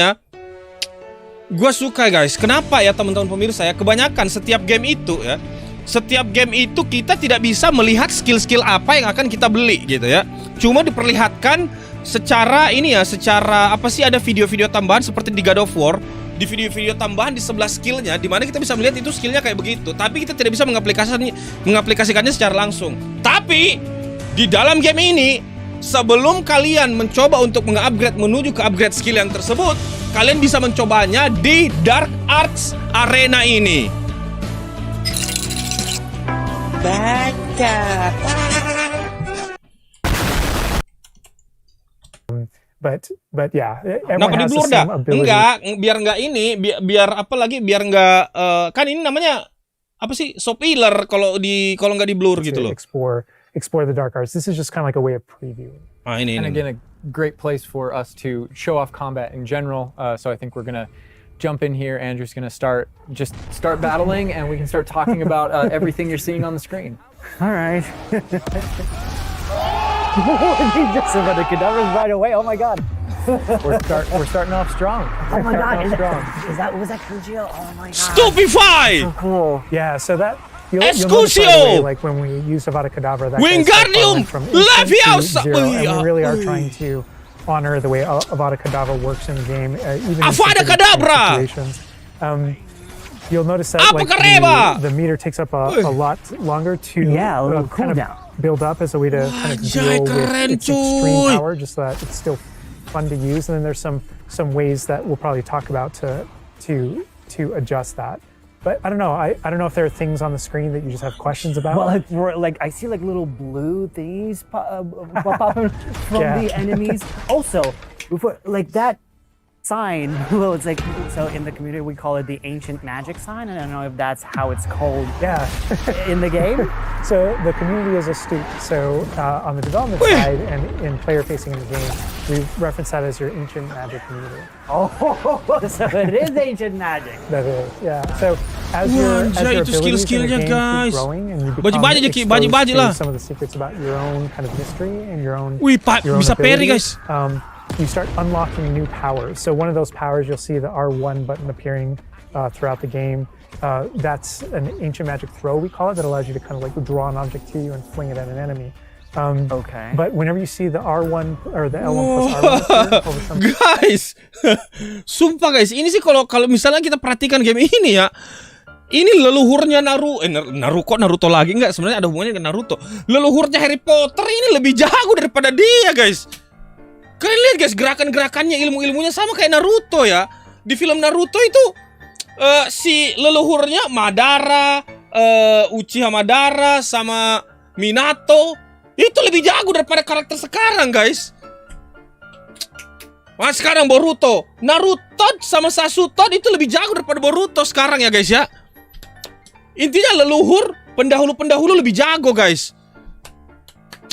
S1: guys. Kenapa ya teman-teman pemirsa ya? Kebanyakan setiap game itu kita tidak bisa melihat skill-skill apa yang akan kita beli gitu ya. Cuma diperlihatkan secara apa sih, ada video-video tambahan seperti di God of War. Di video-video tambahan di sebelah skillnya, di mana kita bisa melihat itu skillnya kayak begitu. Tapi kita tidak bisa mengaplikasikannya secara langsung. Tapi di dalam game ini, sebelum kalian mencoba untuk meng-upgrade menuju ke upgrade skill yang tersebut, kalian bisa mencobanya di Dark Arts Arena ini.
S7: Baca.
S5: But yeah,
S1: Kenapa
S5: everyone
S1: di
S5: has the
S1: blur dah?
S5: same ability.
S1: Enggak, biar enggak ini, biar apa lagi? Biar enggak kan ini namanya apa sih? Sopiler kalau enggak di blur gitu loh.
S5: Explore the Dark Arts. This is just kind of like a way of previewing.
S1: Ini.
S3: And again, a great place for us to show off combat in general. So I think we're gonna jump in here. Andrew's gonna start battling, and we can start talking about everything you're seeing on the screen.
S4: All right. He just about the cadavers right away. Oh my god.
S3: We're starting off strong.
S4: Oh my god.
S3: Strong.
S4: Was that Kujio? Oh my god.
S1: Stupefy!
S4: So cool.
S5: Yeah, so that notice
S1: Excusio!
S5: right away, like when we use Avada Kedavra, that
S1: Wingardium
S5: from instant
S1: Leviosa!
S5: to 0, and we really are trying to honor the way Avada Kedavra works in the game, even in some
S1: Avada
S5: pretty extreme
S1: Kedavra!
S5: situations. You'll notice that like
S1: Apokareba!
S5: the meter takes up a lot longer to
S4: Yeah, a little
S5: kind
S4: cooldown.
S5: of build up as a way to kind of
S1: Anjay,
S5: deal with
S1: keren,
S5: its extreme
S1: cuy.
S5: power, just so that it's still fun to use. And then there's some ways that we'll probably talk about to adjust that. But I don't know. I don't know if there are things on the screen that you just have questions about.
S4: Well, like I see like little blue thingies pop up from
S5: Yeah.
S4: the enemies. Also, like that sign. Well, it's like so in the community we call it the ancient magic sign. I don't know if that's how it's called
S5: Yeah.
S4: in the game.
S5: So the community is astute. So on the development side and in player facing in the game, we reference that as your ancient magic community.
S4: Oh, so it is ancient magic.
S5: That is, yeah. So as your
S1: Anjay, itu
S5: abilities in the
S1: skill-skillnya,
S5: game
S1: guys.
S5: keep growing and you
S1: Baju-baju
S5: become
S1: je, Ki,
S5: exposed
S1: baju-baju
S5: to
S1: lah.
S5: some of the secrets about your own kind of mystery and your own
S1: Wih, Pak,
S5: your own
S1: bisa parry,
S5: abilities,
S1: guys.
S5: you start unlocking new powers. So one of those powers, you'll see the R1 button appearing throughout the game. That's an ancient magic throw, we call it, that allows you to kind of like draw an object to you and fling it at an enemy.
S4: Okay.
S5: But whenever you see the R1 or the L1 plus R1 appear over some
S1: Guys, sumpah guys, ini sih kalau misalnya kita perhatikan game ini ya, ini leluhurnya Naruto lagi nggak? Sebenarnya ada hubungannya dengan Naruto. Leluhurnya Harry Potter ini lebih jago daripada dia, guys. Kalian lihat guys, gerakan-gerakannya, ilmu-ilmunya sama kayak Naruto ya. Di film Naruto itu si leluhurnya Madara, Uchiha Madara sama Minato itu lebih jago daripada karakter sekarang, guys. Nah, sekarang Boruto, Naruto sama Sasuke itu lebih jago daripada Boruto sekarang ya, guys ya. Intinya leluhur, pendahulu-pendahulu lebih jago, guys.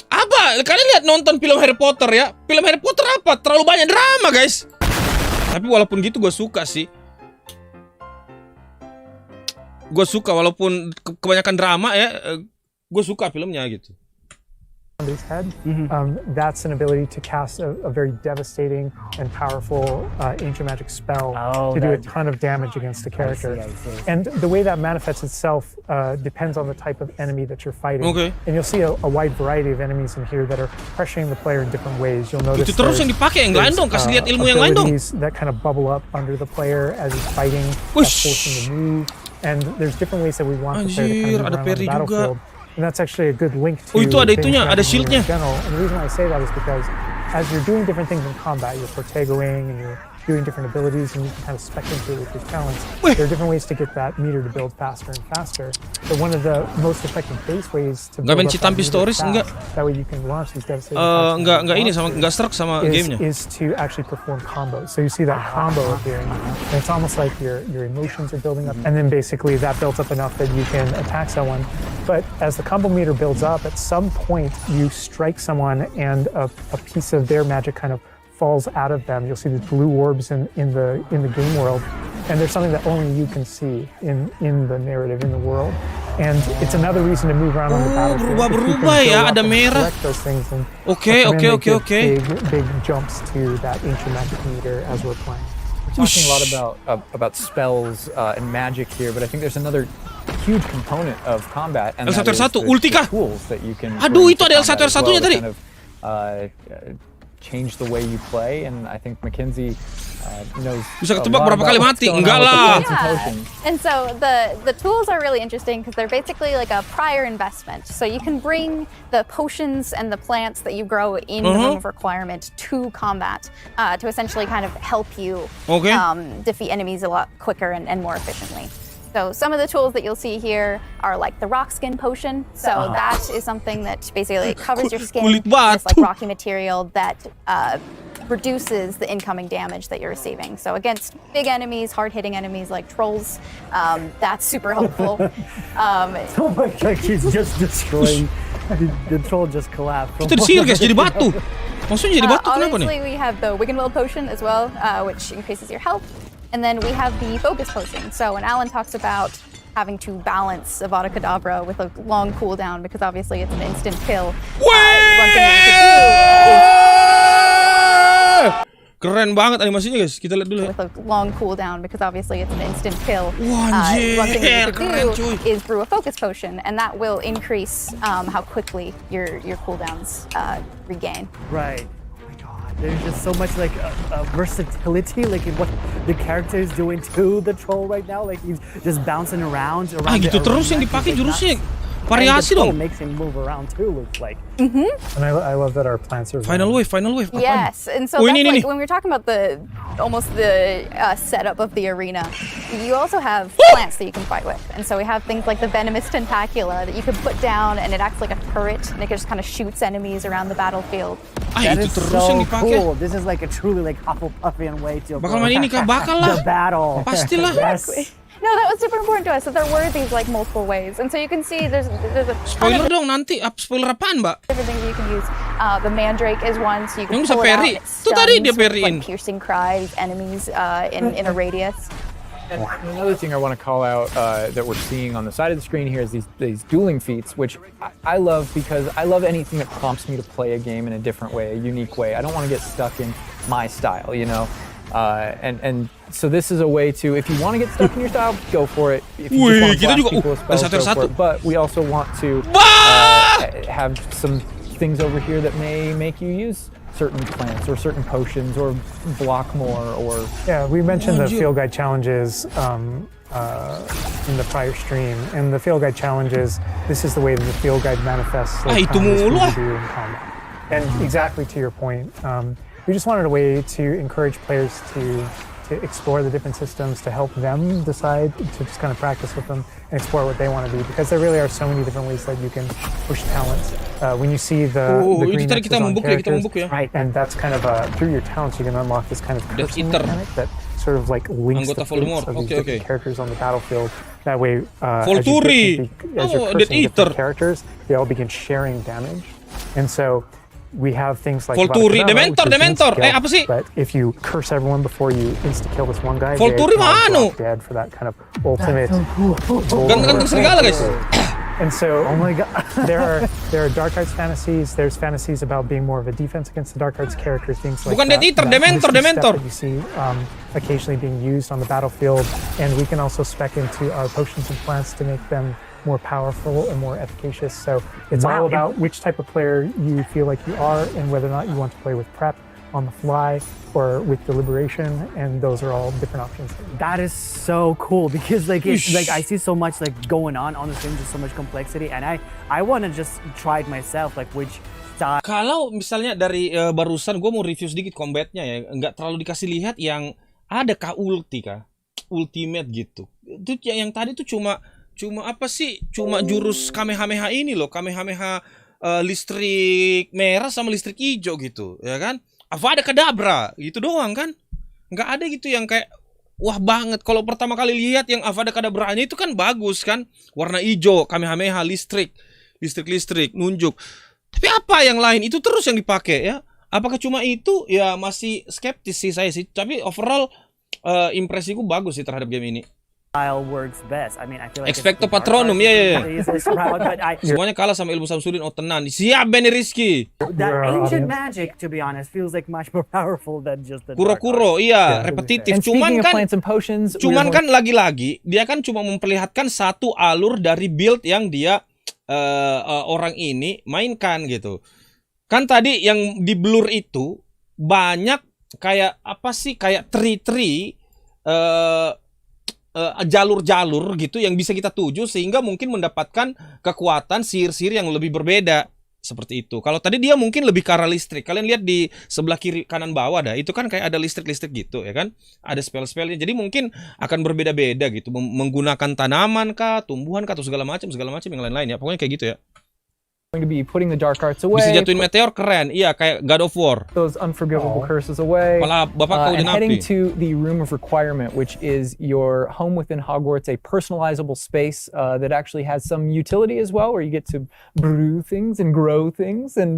S1: Apa? Kalian lihat nonton film Harry Potter ya? Film Harry Potter apa? Terlalu banyak drama, guys. Tapi walaupun gitu gue suka sih. Gue suka walaupun kebanyakan drama ya, gue suka filmnya gitu.
S5: somebody's head, that's an ability to cast a very devastating and powerful ancient magic spell to do a ton of damage against the character.
S4: I see.
S5: And the way that manifests itself depends on the type of enemy that you're fighting.
S1: Okay.
S5: And you'll see a wide variety of enemies in here that are pressuring the player in different ways. You'll notice
S1: Itu terus yang dipakai, yang lain dong, kasih lihat ilmu yang lain dong.
S5: abilities that kind of bubble up under the player as he's fighting, that's forcing the move. And there's different ways that we want the player to kind of move
S1: Anjir, ada
S5: around on the
S1: parry juga.
S5: battlefield. And that's actually a good link to
S1: Oh, itu ada
S5: things
S1: itunya,
S5: that
S1: ada
S5: you do
S1: shieldnya.
S5: in general. And the reason why I say that is because as you're doing different things in combat, you're protegoing and you're doing different abilities and you can kind of spec into it with your talents. There are different ways to get that meter to build faster and faster. But one of the most effective base ways to build up
S1: benci
S5: that
S1: Tampi
S5: meter
S1: Stories,
S5: fast,
S1: enggak.
S5: that way you can launch these devastating attacks and
S1: Enggak ini sama
S5: monsters,
S1: enggak struck sama gamenya.
S5: is to actually perform combos. So you see that combo appearing, and it's almost like your emotions are building up, and then basically that builds up enough that you can attack someone. But as the combo meter builds up, at some point you strike someone, and a piece of their magic kind of falls out of them. You'll see these blue orbs in the game world, and there's something that only you can see in the narrative in the world. And it's another reason to move around on the battlefield.
S1: berubah ya, ada merah. Oke.
S5: Big jumps to that ancient magic meter as we're playing.
S3: We're talking a lot about spells and magic here, but I think there's another huge component of combat, and that is
S1: L1R1,
S3: the
S1: ulti kah?
S3: tools that you can.
S1: Aduh,
S3: bring
S1: itu
S3: to
S1: ada
S3: combat as
S1: L1R1 nya
S3: well to
S1: tadi.
S3: kind of, change the way you play, and I think Mackenzie knows.
S1: Bisa
S3: a
S1: ketebak
S3: lot
S1: berapa
S3: about
S1: kali
S3: what's
S1: mati?
S3: going on
S1: Enggak
S3: with the
S1: lah.
S3: plants and potions.
S6: And so the tools are really interesting because they're basically like a prior investment. So you can bring the potions and the plants that you grow in the room of requirement to combat to essentially kind of help you
S1: Okay.
S6: defeat enemies a lot quicker and more efficiently. So some of the tools that you'll see here are like the rock skin potion. So that is something that basically covers your skin
S1: Kulit
S6: with this like
S1: batu.
S6: rocky material that reduces the incoming damage that you're receiving. So against big enemies, hard-hitting enemies like trolls, that's super helpful.
S4: Oh my god, he's just destroying. The troll just collapsed.
S1: Itu disihir guys, jadi batu. Maksudnya jadi batu kenapa
S6: Obviously,
S1: nih?
S6: we have the Wiggenweld potion as well, which increases your health. And then we have the focus potion. So when Alan talks about having to balance Avada Kedavra with a long cooldown, because obviously it's an instant kill, one thing that you could do is
S1: Keren banget animasinya guys. Kita lihat dulu ya.
S6: with a long cooldown because obviously it's an instant kill.
S1: Wah, anjir,
S6: One thing you
S1: keren,
S6: could do
S1: cuy.
S6: is brew a focus potion, and that will increase how quickly your cooldowns regain.
S4: Right. Oh my god. There's just so much like versatility, like in what the character is doing to the troll right now. Like he's just bouncing around.
S1: Ah
S4: the
S1: gitu terus yang
S4: arena.
S1: dipakai
S4: He's, like,
S1: jurusnya.
S4: nuts.
S1: Variasi
S4: And the troll
S1: dong.
S4: makes him move around too. It's like
S5: And I love that our plants are
S1: Final wave. Apaan?
S6: Yes, and so
S1: Oh,
S6: that's
S1: ini,
S6: like
S1: nih.
S6: when we were talking about the setup of the arena. You also have plants that you can fight with, and so we have things like the venomous tentacula that you can put down, and it acts like a turret, and it just kind of shoots enemies around the battlefield.
S1: Ah
S4: that
S1: itu
S4: is
S1: terus yang
S4: so
S1: dipakai.
S4: cool. This is like a truly like Hufflepuffian way to
S1: Bakal main ini kah? Bakal lah.
S4: the battle.
S1: Pastilah.
S4: Yes.
S6: No, that was super important to us that there were these like multiple ways, and so you can see there's a ton
S1: Spoiler
S6: of
S1: dong nanti. Spoiler apaan, Mbak?
S6: different things you can use. The mandrake is one, so you can
S1: Yang bisa
S6: pull it out.
S1: parry.
S6: And it
S1: Tuh tadi
S6: stuns
S1: dia
S6: with,
S1: parryin.
S6: like, piercing cries enemies in a radius.
S3: And another thing I want to call out that we're seeing on the side of the screen here is these dueling feats, which I love because I love anything that prompts me to play a game in a different way, a unique way. I don't want to get stuck in my style, you know? And so this is a way to, if you want to get stuck in your style, go for it. If you
S1: Wih,
S3: just
S1: kita
S3: want to
S1: juga,
S3: blast people with spells,
S1: satu
S3: go
S1: satu.
S3: for it. But we also want to
S1: Wah!
S3: have some things over here that may make you use certain plants or certain potions or block more or
S5: Yeah, we mentioned the
S1: Anjir.
S5: field guide challenges in the prior stream, and the field guide challenges. This is the way that the field guide manifests
S1: Ah,
S5: like
S1: itu
S5: challenges for
S1: mulu
S5: you
S1: ah.
S5: to do in combat. And exactly to your point, we just wanted a way to encourage players to explore the different systems, to help them decide, to just kind of practice with them and explore what they want to be, because there really are so many different ways that you can push talents. When you see the
S1: Oh,
S5: green
S1: itu tadi
S5: X's
S1: kita
S5: on
S1: membuk ya, kita
S5: characters,
S1: membuk ya.
S4: Right.
S5: and that's kind of through your talents you can unlock this kind of
S1: Death
S5: cursing
S1: Eater.
S5: mechanic that sort of like links
S1: Anggota
S5: the fates
S1: Voldemort.
S5: of these
S1: Okay,
S5: different
S1: okay.
S5: characters on the battlefield. That way,
S1: Volturi.
S5: as you're
S1: Oh,
S5: cursing
S1: Death Eater.
S5: different characters, they all begin sharing damage, and so we have things like
S1: Volturi.
S5: Avada Kedavra,
S1: Dementor,
S5: which is
S1: Dementor.
S5: insta-kill,
S1: Apa sih?
S5: But if you curse everyone before you insta-kill this one guy,
S1: Volturi
S5: they're
S1: mah anu.
S5: drop dead for that kind of ultimate.
S1: Ganteng-ganteng serigala guys.
S5: And so,
S4: Oh my god.
S5: there are dark arts fantasies. There's fantasies about being more of a defense against the dark arts characters, things like
S1: Bukan
S5: that.
S1: Death Eater,
S5: that
S1: Dementor,
S5: mystic step
S1: Dementor.
S5: that you see occasionally being used on the battlefield, and we can also spec into our potions and plants to make them more powerful and more efficacious. So it's all about which type of player you feel like you are, and whether or not you want to play with prep, on the fly, or with deliberation, and those are all different options.
S4: That is so cool because like it's
S1: Whoosh.
S4: like I see so much like going on the stream, just so much complexity, and I want to just try it myself, like which style.
S1: Kalau misalnya dari barusan gue mau review sedikit combatnya ya, nggak terlalu dikasih lihat yang ada kah ulti kah, ultimate gitu. Itu yang tadi tuh cuma apa sih? Cuma jurus Kamehameha ini loh, Kamehameha listrik merah sama listrik hijau gitu, ya kan? Avada Kedavra gitu doang kan? Nggak ada gitu yang kayak wah banget. Kalau pertama kali lihat yang Avada Kedavra-nya itu kan bagus kan, warna hijau, Kamehameha listrik nunjuk. Tapi apa yang lain itu terus yang dipakai ya? Apakah cuma itu? Ya masih skeptis sih saya sih. Tapi overall impresiku bagus sih terhadap game ini.
S4: Works best. I mean, I feel like
S1: Expecto Patronum, ya.
S4: But
S1: Semuanya kalah sama ilmu Samsudin. Oh tenan, siap Benny Rizky.
S4: that
S5: Our
S4: ancient
S5: audience.
S4: magic, to be honest, feels like much more powerful than just the
S1: Kuro-kuro, iya, repetitif.
S3: And speaking
S1: Cuman
S3: of
S1: kan,
S3: plants and potions,
S1: lagi-lagi dia kan cuma memperlihatkan satu alur dari build yang dia orang ini mainkan gitu. Kan tadi yang di blur itu banyak kayak apa sih? Kayak tree jalur-jalur gitu yang bisa kita tuju sehingga mungkin mendapatkan kekuatan sihir-sihir yang lebih berbeda seperti itu. Kalau tadi dia mungkin lebih ke arah listrik. Kalian lihat di sebelah kiri kanan bawah dah, itu kan kayak ada listrik-listrik gitu ya kan? Ada spell-spellnya. Jadi mungkin akan berbeda-beda gitu, menggunakan tanaman kah, tumbuhan kah atau segala macam yang lain-lain ya. Pokoknya kayak gitu ya.
S3: going to be putting the dark arts away,
S1: Bisa jatuhin meteor keren. Iya, kayak God of War.
S3: those unforgivable curses away,
S1: Kepala bapak kau
S3: and
S1: udah
S3: heading
S1: napi.
S3: to the Room of Requirement, which is your home within Hogwarts, a personalizable space that actually has some utility as well, where you get to brew things and grow things, and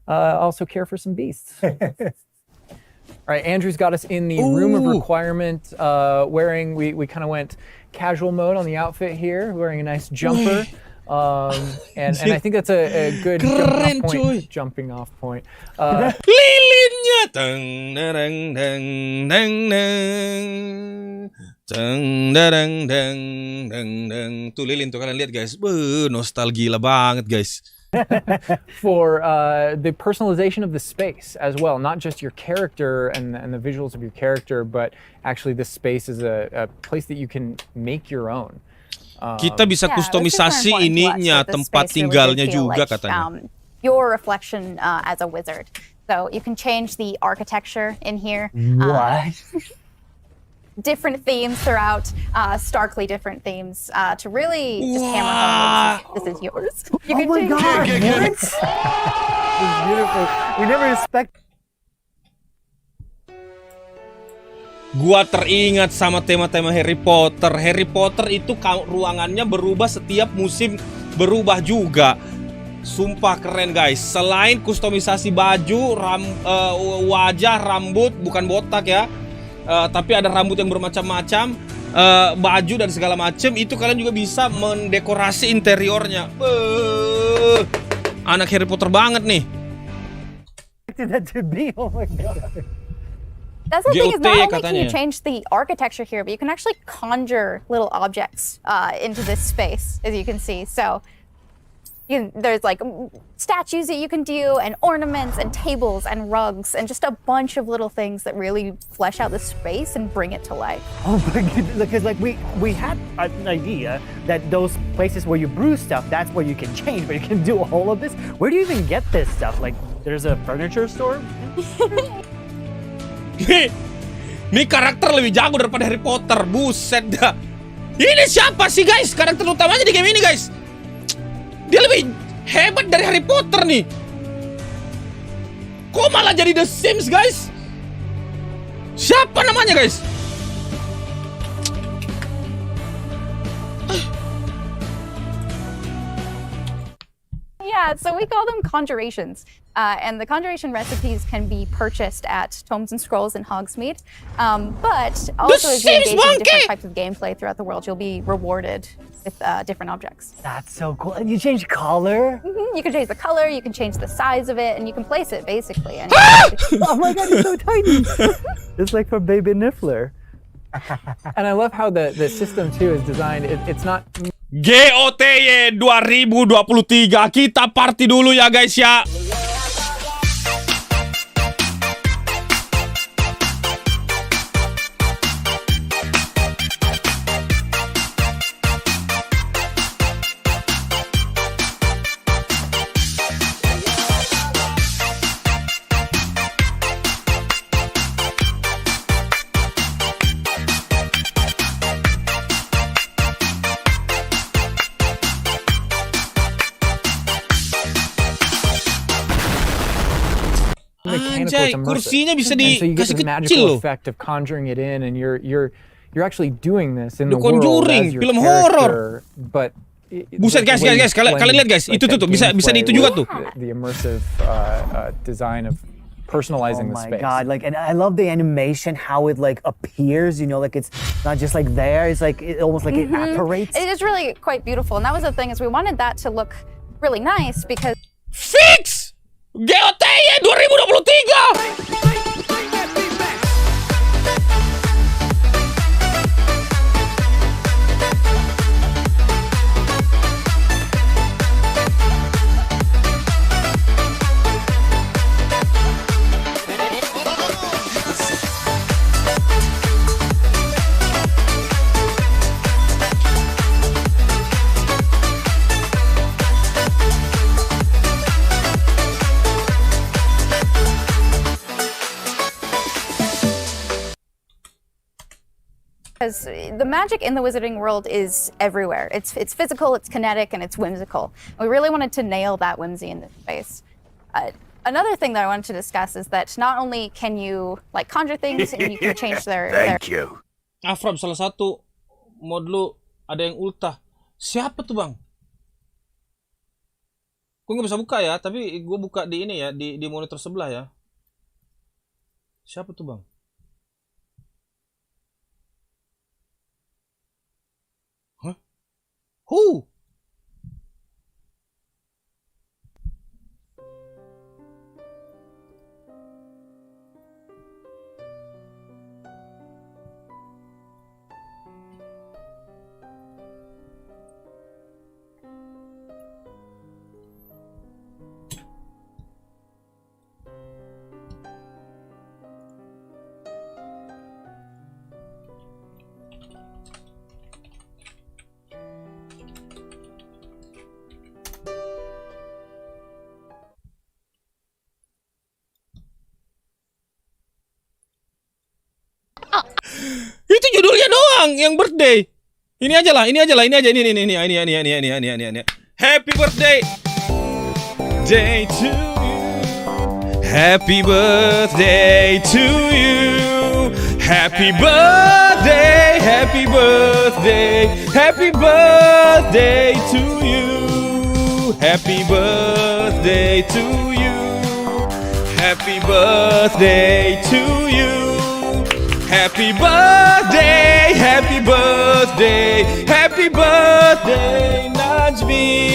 S3: also care for some beasts. All right, Andrew's got us in the Room of
S1: Ooh.
S3: Requirement, wearing, we kind of went casual mode on the outfit here, wearing a nice jumper. And I think that's a good
S1: Keren, cuy.
S3: jumping off point.
S1: Lilinnya teng dereng deng deng deng teng dereng deng deng deng. Tuh lilin tuh, kalian lihat guys. Nostalgia banget guys.
S3: For the personalization of the space as well, not just your character and the visuals of your character, but actually this space is a place that you can make your own.
S1: Kita bisa
S6: Yeah, it was super
S1: kustomisasi
S6: important to us
S1: ininya,
S6: that this
S1: tempat
S6: space really
S1: tinggalnya
S6: did feel
S1: juga
S6: like,
S1: katanya.
S6: Your reflection as a wizard. So you can change the architecture in here.
S4: What?
S6: Different themes throughout, starkly different themes, to really just hammer home this is yours. You
S4: Oh
S6: can
S4: my
S6: change
S4: god!
S2: Okay,
S4: What? This is beautiful. We never expect.
S1: Gua teringat sama tema-tema Harry Potter. Harry Potter itu ruangannya berubah setiap musim, berubah juga. Sumpah keren guys. Selain kustomisasi baju, wajah, rambut, bukan botak ya, tapi ada rambut yang bermacam-macam, baju dan segala macam. Itu kalian juga bisa mendekorasi interiornya. Anak Harry Potter banget nih.
S4: Expected that to be. Oh my god.
S6: That's the thing, is not only can
S1: katanya.
S6: you change the architecture here, but you can actually conjure little objects into this space, as you can see. So there's like statues that you can do, and ornaments, and tables, and rugs, and just a bunch of little things that really flesh out the space and bring it to life.
S4: Oh my god! Because like we had an idea that those places where you brew stuff, that's where you can change, but you can do all of this. Where do you even get this stuff? Like, there's a furniture store.
S1: Nih karakter lebih jago daripada Harry Potter. Buset dah. Ini siapa sih guys? Karakter utamanya di game ini guys. Dia lebih hebat dari Harry Potter nih. Kok malah jadi The Sims guys? Siapa namanya guys?
S6: Yeah, so we call them conjurations. And the conjuration recipes can be purchased at Tomes and Scrolls in Hogsmeade. But also, as you
S1: Sims
S6: engage in
S1: monkey!
S6: different types of gameplay throughout the world, you'll be rewarded with different objects.
S4: That's so cool. And you change color.
S6: You can change the color, you can change the size of it, and you can place it basically. And
S4: Oh my god, it's so tiny. It's like for baby Niffler.
S3: And I love how the system too is designed. It's not
S1: GOTY 2023. Kita party dulu ya guys ya.
S3: mechanical,
S1: Anjay,
S3: it's immersive.
S1: kursinya bisa
S3: And so you get
S1: dikasih
S3: this
S1: kecil
S3: magical
S1: loh.
S3: effect of conjuring it in, and you're actually doing this in
S1: The
S3: the world
S1: Conjuring,
S3: as your
S1: film
S3: character,
S1: horror.
S3: But
S1: Buset guys, kalian lihat guys, itu tuh bisa di itu juga tuh.
S3: The immersive design of personalizing
S4: Oh
S3: the
S4: my
S3: space.
S4: god, like, and I love the animation, how it like appears, you know, like it's not just like there, it's like it almost like it apparates.
S6: it is really quite beautiful. And that was the thing, is we wanted that to look really nice because
S1: Fix! GOTY 2023!
S6: Because the magic in the wizarding world is everywhere. It's physical, it's kinetic, and it's whimsical. We really wanted to nail that whimsy in this space. Another thing that I wanted to discuss is that not only can you like conjure things and you can change their
S2: you.
S1: Afram, salah satu mod lu ada yang ultah. Siapa tuh bang? Gue nggak bisa buka ya, tapi gue buka di ini ya, di monitor sebelah ya. Siapa tuh bang? Hah? Who? yang birthday. Ini aja. Happy birthday day to you. Happy birthday to you. Happy birthday, happy birthday, happy birthday to you. Happy birthday to you. Happy birthday to you. Happy birthday, happy birthday, happy birthday, Najmi.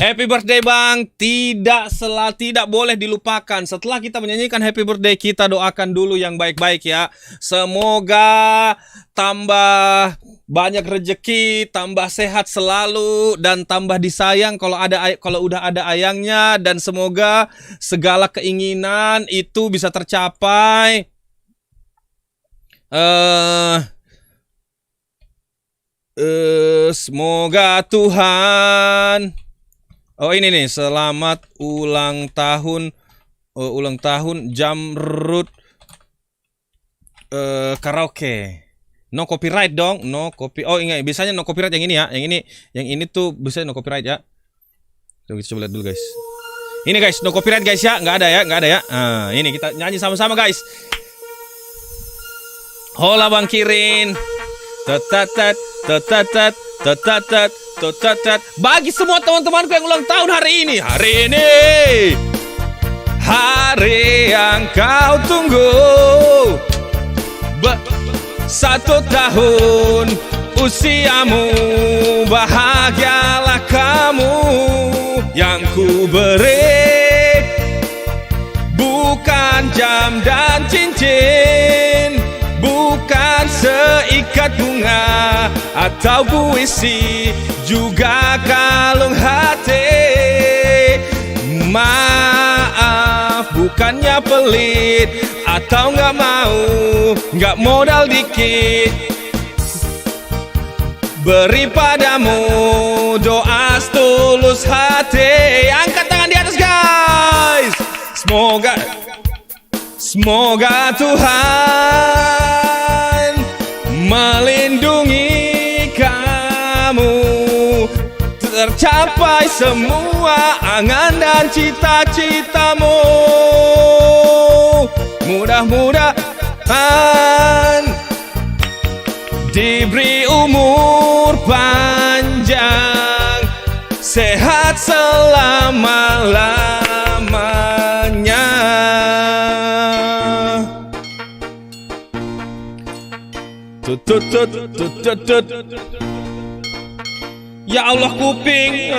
S1: Happy birthday Bang, tidak boleh dilupakan. Setelah kita menyanyikan happy birthday, kita doakan dulu yang baik-baik ya. Semoga tambah banyak rezeki, tambah sehat selalu, dan tambah disayang kalau udah ada ayangnya, dan semoga segala keinginan itu bisa tercapai. Semoga Tuhan. Oh ini nih, selamat ulang tahun Jamrut karaoke. No copyright dong, no copy. Oh ingat, biasanya no copyright yang ini ya. Yang ini tuh bisa no copyright ya. Coba kita coba lihat dulu guys. Ini guys, no copyright guys ya, nggak ada ya. Nah, ini kita nyanyi sama-sama guys. Hola Bang Kirin. Tatatat, tatatat, tatatat, tatatat. Bagi semua teman-temanku yang ulang tahun hari ini. Hari yang kau tunggu. 1 tahun usiamu, bahagialah kamu. Yang ku beri bukan jam dan cincin, bukan seikat bunga atau puisi, juga kalung hati. Maaf, bukannya pelit atau nggak modal dikit. Beri padamu doa setulus hati. Angkat tangan di atas guys. Semoga Tuhan melindungi kamu, tercapai semua angan dan cita-citamu. Mudah-mudahan diberi umur panjang, sehat selama-lamanya. Ya Allah kuping.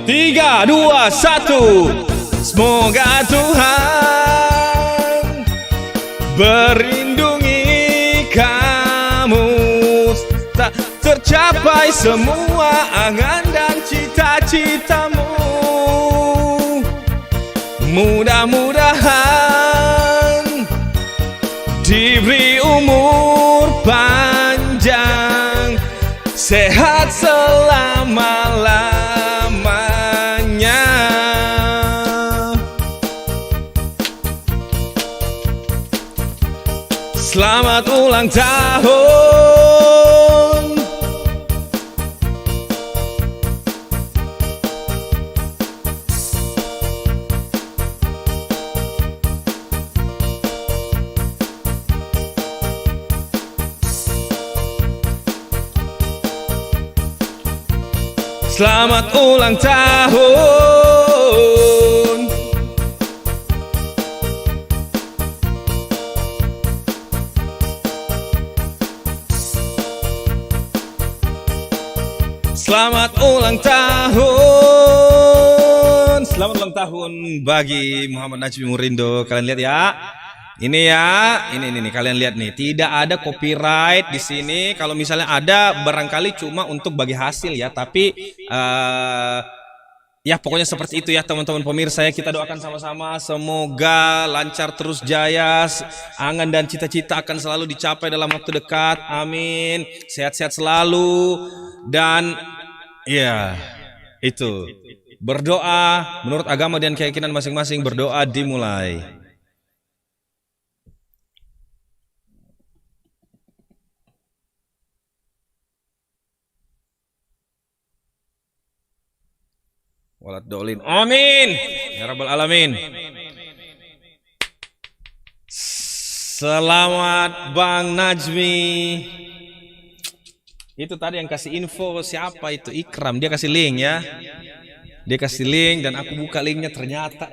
S1: 3, 2, 1. Semoga Tuhan berlindungi kamu, tak tercapai semua angan dan cita-citamu. Mudah-mudahan diberi umur panjang, sehat selama-lamanya. Selamat ulang tahun. Selamat ulang tahun. Selamat ulang tahun. Selamat ulang tahun bagi Muhammad Najmi Murindo. Kalian lihat ya. Ini ya, ini nih kalian lihat nih, tidak ada copyright di sini. Kalau misalnya ada, barangkali cuma untuk bagi hasil ya. Tapi ya pokoknya seperti itu ya teman-teman pemirsa ya. Kita doakan sama-sama semoga lancar terus jaya, angan dan cita-cita akan selalu dicapai dalam waktu dekat. Amin. Sehat-sehat selalu dan ya itu. Berdoa menurut agama dan keyakinan masing-masing, berdoa dimulai. Walad dolin. Amin. Ya Rabbal Alamin. Selamat Bang Najmi. Itu tadi yang kasih info siapa itu, Ikram. Dia kasih link ya. Dia kasih link dan aku buka linknya, ternyata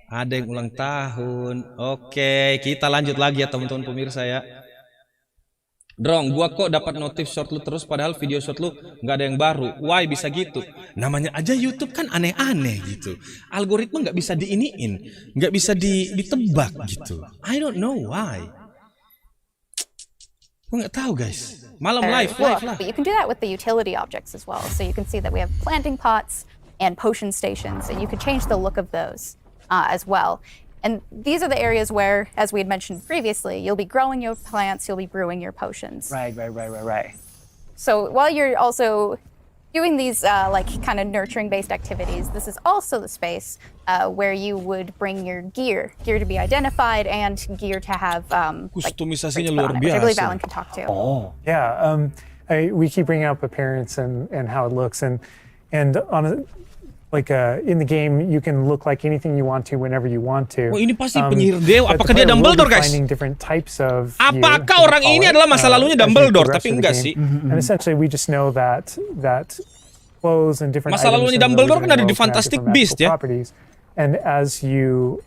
S1: ada yang ulang tahun. Oke, kita lanjut lagi ya teman-teman pemirsa ya. Drong, gua kok dapat notif short lu terus padahal video short lu nggak ada yang baru. Why bisa gitu? Namanya aja YouTube kan aneh-aneh gitu. Algoritma nggak bisa diiniin, nggak bisa ditebak gitu. I don't know why. Gua nggak tahu guys. Malam live lah.
S6: But you can do that with the utility objects as well. So you can see that we have planting pots and potion stations, and you can change the look of those as well. And these are the areas where, as we had mentioned previously, you'll be growing your plants, you'll be brewing your potions.
S4: Right.
S6: So while you're also doing these like kind of nurturing-based activities, this is also the space where you would bring your gear to be identified and gear to have like
S1: Kustomisasinya
S6: traits put
S1: luar
S6: on it, which I believe
S1: biasa.
S6: Alan can talk to.
S5: Yeah, we keep bringing up appearance and how it looks, and on in the game you can look like anything you want to whenever you want to.
S1: Oh, ini pasti penyihir dewa.
S5: But
S1: Apakah
S5: the
S1: dia
S5: player will be
S1: Dumbledore, guys?
S5: finding different types of gear,
S1: Apakah
S5: we
S1: orang
S5: call
S1: ini
S5: it,
S1: adalah masa lalunya
S5: as you
S1: Dumbledore?
S5: progress
S1: Tapi
S5: through the
S1: enggak
S5: game.
S1: sih.
S5: And essentially we just know that clothes and different
S1: Masa
S5: items
S1: lalunya
S5: in the
S1: Dumbledore
S5: Wizarding
S1: kan ada di
S5: World can have
S1: Fantastic
S5: different
S1: Beasts,
S5: magical
S1: ya?
S5: properties. And as you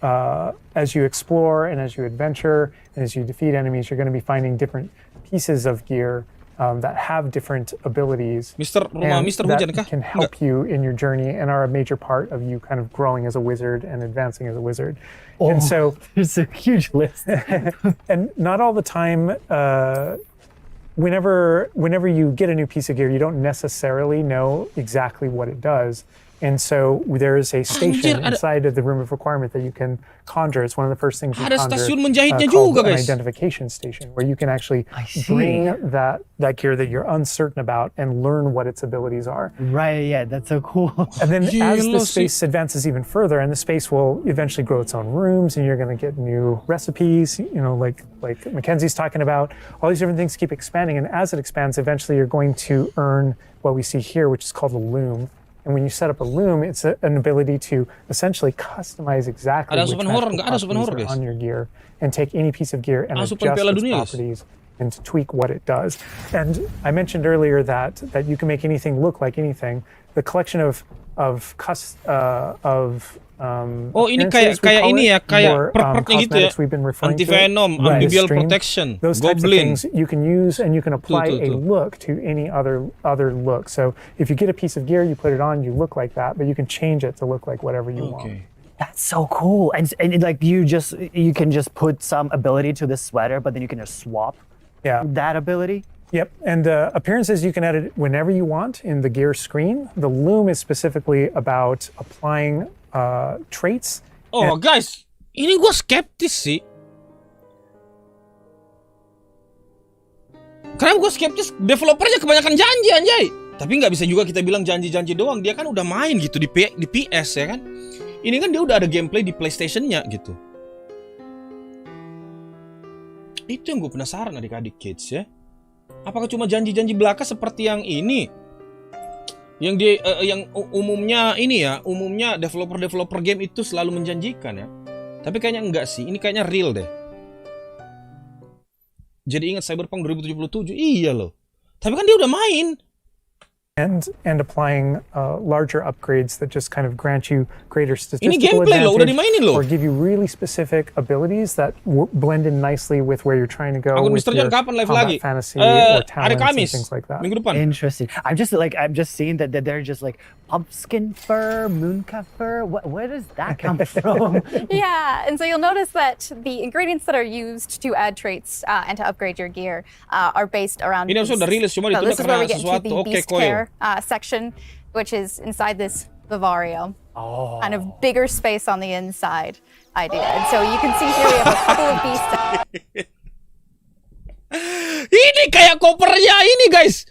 S5: explore and as you adventure and as you defeat enemies, you're going to be finding different pieces of gear that have different abilities.
S1: Mr.
S5: And
S1: Hujan
S5: that
S1: kah?
S5: can help you in your journey and are a major part of you kind of growing as a wizard and advancing as a wizard. And so
S4: It's a huge list.
S5: and not all the time whenever you get a new piece of gear, you don't necessarily know exactly what it does. And so there is a station inside of the room of requirement that you can conjure. It's one of the first things you
S1: Ada
S5: conjure,
S1: stasiun menjahitnya
S5: called
S1: juga,
S5: an
S1: guys.
S5: identification station, where you can actually
S4: see.
S5: bring that gear that you're uncertain about and learn what its abilities are.
S4: Right, yeah, that's so cool.
S5: And then as
S1: Gila
S5: the
S1: sih.
S5: space advances even further, and the space will eventually grow its own rooms, and you're going to get new recipes, like Mackenzie's talking about, all these different things keep expanding, and as it expands, eventually you're going to earn what we see here, which is called a loom. And when you set up a loom, it's an ability to essentially customize exactly
S1: Ada
S5: which
S1: asupan horor
S5: magical
S1: nggak? Ada asupan
S5: properties
S1: horor,
S5: are
S1: guys.
S5: on your gear, and take any piece of gear and
S1: Asupan
S5: adjust
S1: Piala
S5: its
S1: Dunia, guys.
S5: properties and to tweak what it does. And I mentioned earlier that you can make anything look like anything. The collection of
S1: Oh, ini
S5: appearances, we
S1: kayak
S5: call
S1: ini
S5: it,
S1: ya, kayak
S5: or,
S1: perk-perknya gitu ya.
S5: cosmetics we've been referring to it.
S1: Anti-venom,
S5: Right.
S1: amphibial
S5: Stream.
S1: protection,
S5: Those types of
S1: goblin.
S5: things you can use, and you can apply
S1: Tuh, tuh,
S5: a
S1: tuh.
S5: look to any other look. So if you get a piece of gear, you put it on, you look like that, but you can change it to look like whatever you want.
S1: Oke.
S4: That's so cool. And like you can just put some ability to this sweater, but then you can just swap
S5: Yeah.
S4: that ability.
S5: Yep, and appearances you can edit whenever you want in the gear screen. The loom is specifically about applying traits.
S1: Oh guys, ini gue skeptis sih. Karena gue skeptis, developernya kebanyakan janji anjay. Tapi nggak bisa juga kita bilang janji-janji doang. Dia kan udah main gitu di PS ya kan. Ini kan dia udah ada gameplay di PlayStation-nya gitu. Itu yang gue penasaran adik-adik kids ya. Apakah cuma janji-janji belaka seperti yang ini? Yang umumnya ini ya, umumnya developer game itu selalu menjanjikan ya. Tapi kayaknya enggak sih, ini kayaknya real deh. Jadi ingat Cyberpunk 2077, iya loh. Tapi kan dia udah main.
S5: And applying larger upgrades that just kind of grant you greater
S1: Ini
S5: statistical
S1: gameplay loh, udah
S5: advantage,
S1: dimainin loh.
S5: or give you really specific abilities that blend in nicely with where you're trying to go
S1: Akun
S5: with
S1: Mr.
S5: your
S1: John kapan live
S5: combat
S1: lagi?
S5: fantasy or
S1: Hari
S5: talents and
S1: Kamis,
S5: things like that.
S1: minggu depan.
S4: Interesting. I'm just seeing that they're just like pumpkin fur, moonca fur. Where does that come from?
S6: Yeah, and so you'll notice that the ingredients that are used to add traits and to upgrade your gear are based around.
S1: Ini harusnya udah rilis, cuma
S6: So
S1: ditunda
S6: this is where
S1: karena
S6: we get to
S1: sesuatu.
S6: the
S1: Oke,
S6: beast
S1: koyo.
S6: care section, which is inside this vivario. Kind of bigger space on the inside idea. And so you can see here we have a couple of beasts.
S1: Ini kayak kopernya ini guys.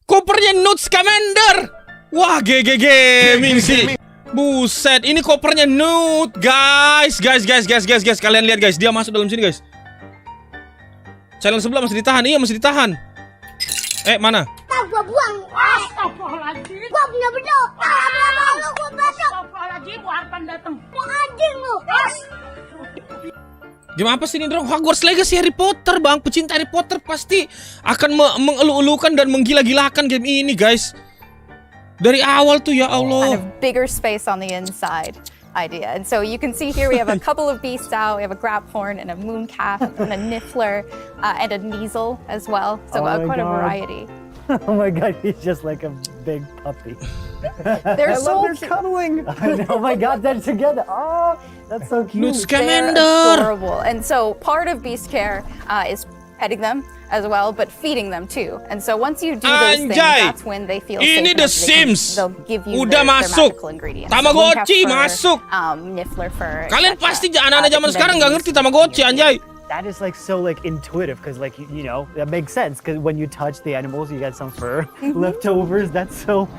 S1: Kopernya Notes Commander. Wah, GG Gaming sih. Buset, ini kopernya nude, guys. Kalian lihat guys, dia masuk dalam sini guys. Channel sebelah masih ditahan. Iya, masih ditahan. Mana?
S8: Gua buang. Astagfirullahaladzim. Gua punya bedok. Gua besok. Astagfirullahaladzim, gua harpan datang. Anjing lu.
S1: Gimana apa sih ini dong? Hogwarts Legacy Harry Potter, Bang. Pecinta Harry Potter pasti akan mengelu-elukan dan menggila-gilakan game ini, guys. Dari awal tuh ya Allah.
S6: Kind of bigger space on the inside idea. And so you can see here we have a couple of beasts out. We have a grabhorn and a mooncalf and a niffler and a Kneasel as well. So quite a variety.
S4: Oh my god, he's just like a big puppy.
S6: They're so
S4: They're cuddling. Oh my god, they're together. Oh, that's so cute.
S1: Newt
S6: They're
S1: Scamander.
S6: adorable. And so part of beast care is petting them as well, but feeding them too. And so once you do those things,
S1: Anjay.
S6: that's when they feel safe
S1: Ini The
S6: enough that they can-
S1: Sims.
S6: They'll give you
S1: Udah
S6: their
S1: masuk.
S6: magical ingredients.
S1: Tamagotchi
S6: Mooncalf
S1: masuk.
S6: fur, Niffler fur.
S1: Kalian
S6: etc.
S1: pasti anak-anak zaman
S6: They can
S1: sekarang
S6: then
S1: nggak
S6: be
S1: ngerti
S6: used
S1: Tamagotchi,
S6: in
S1: anjay.
S4: That is like so like intuitive because like you know that makes sense because when you touch the animals you get some fur leftovers. That's so.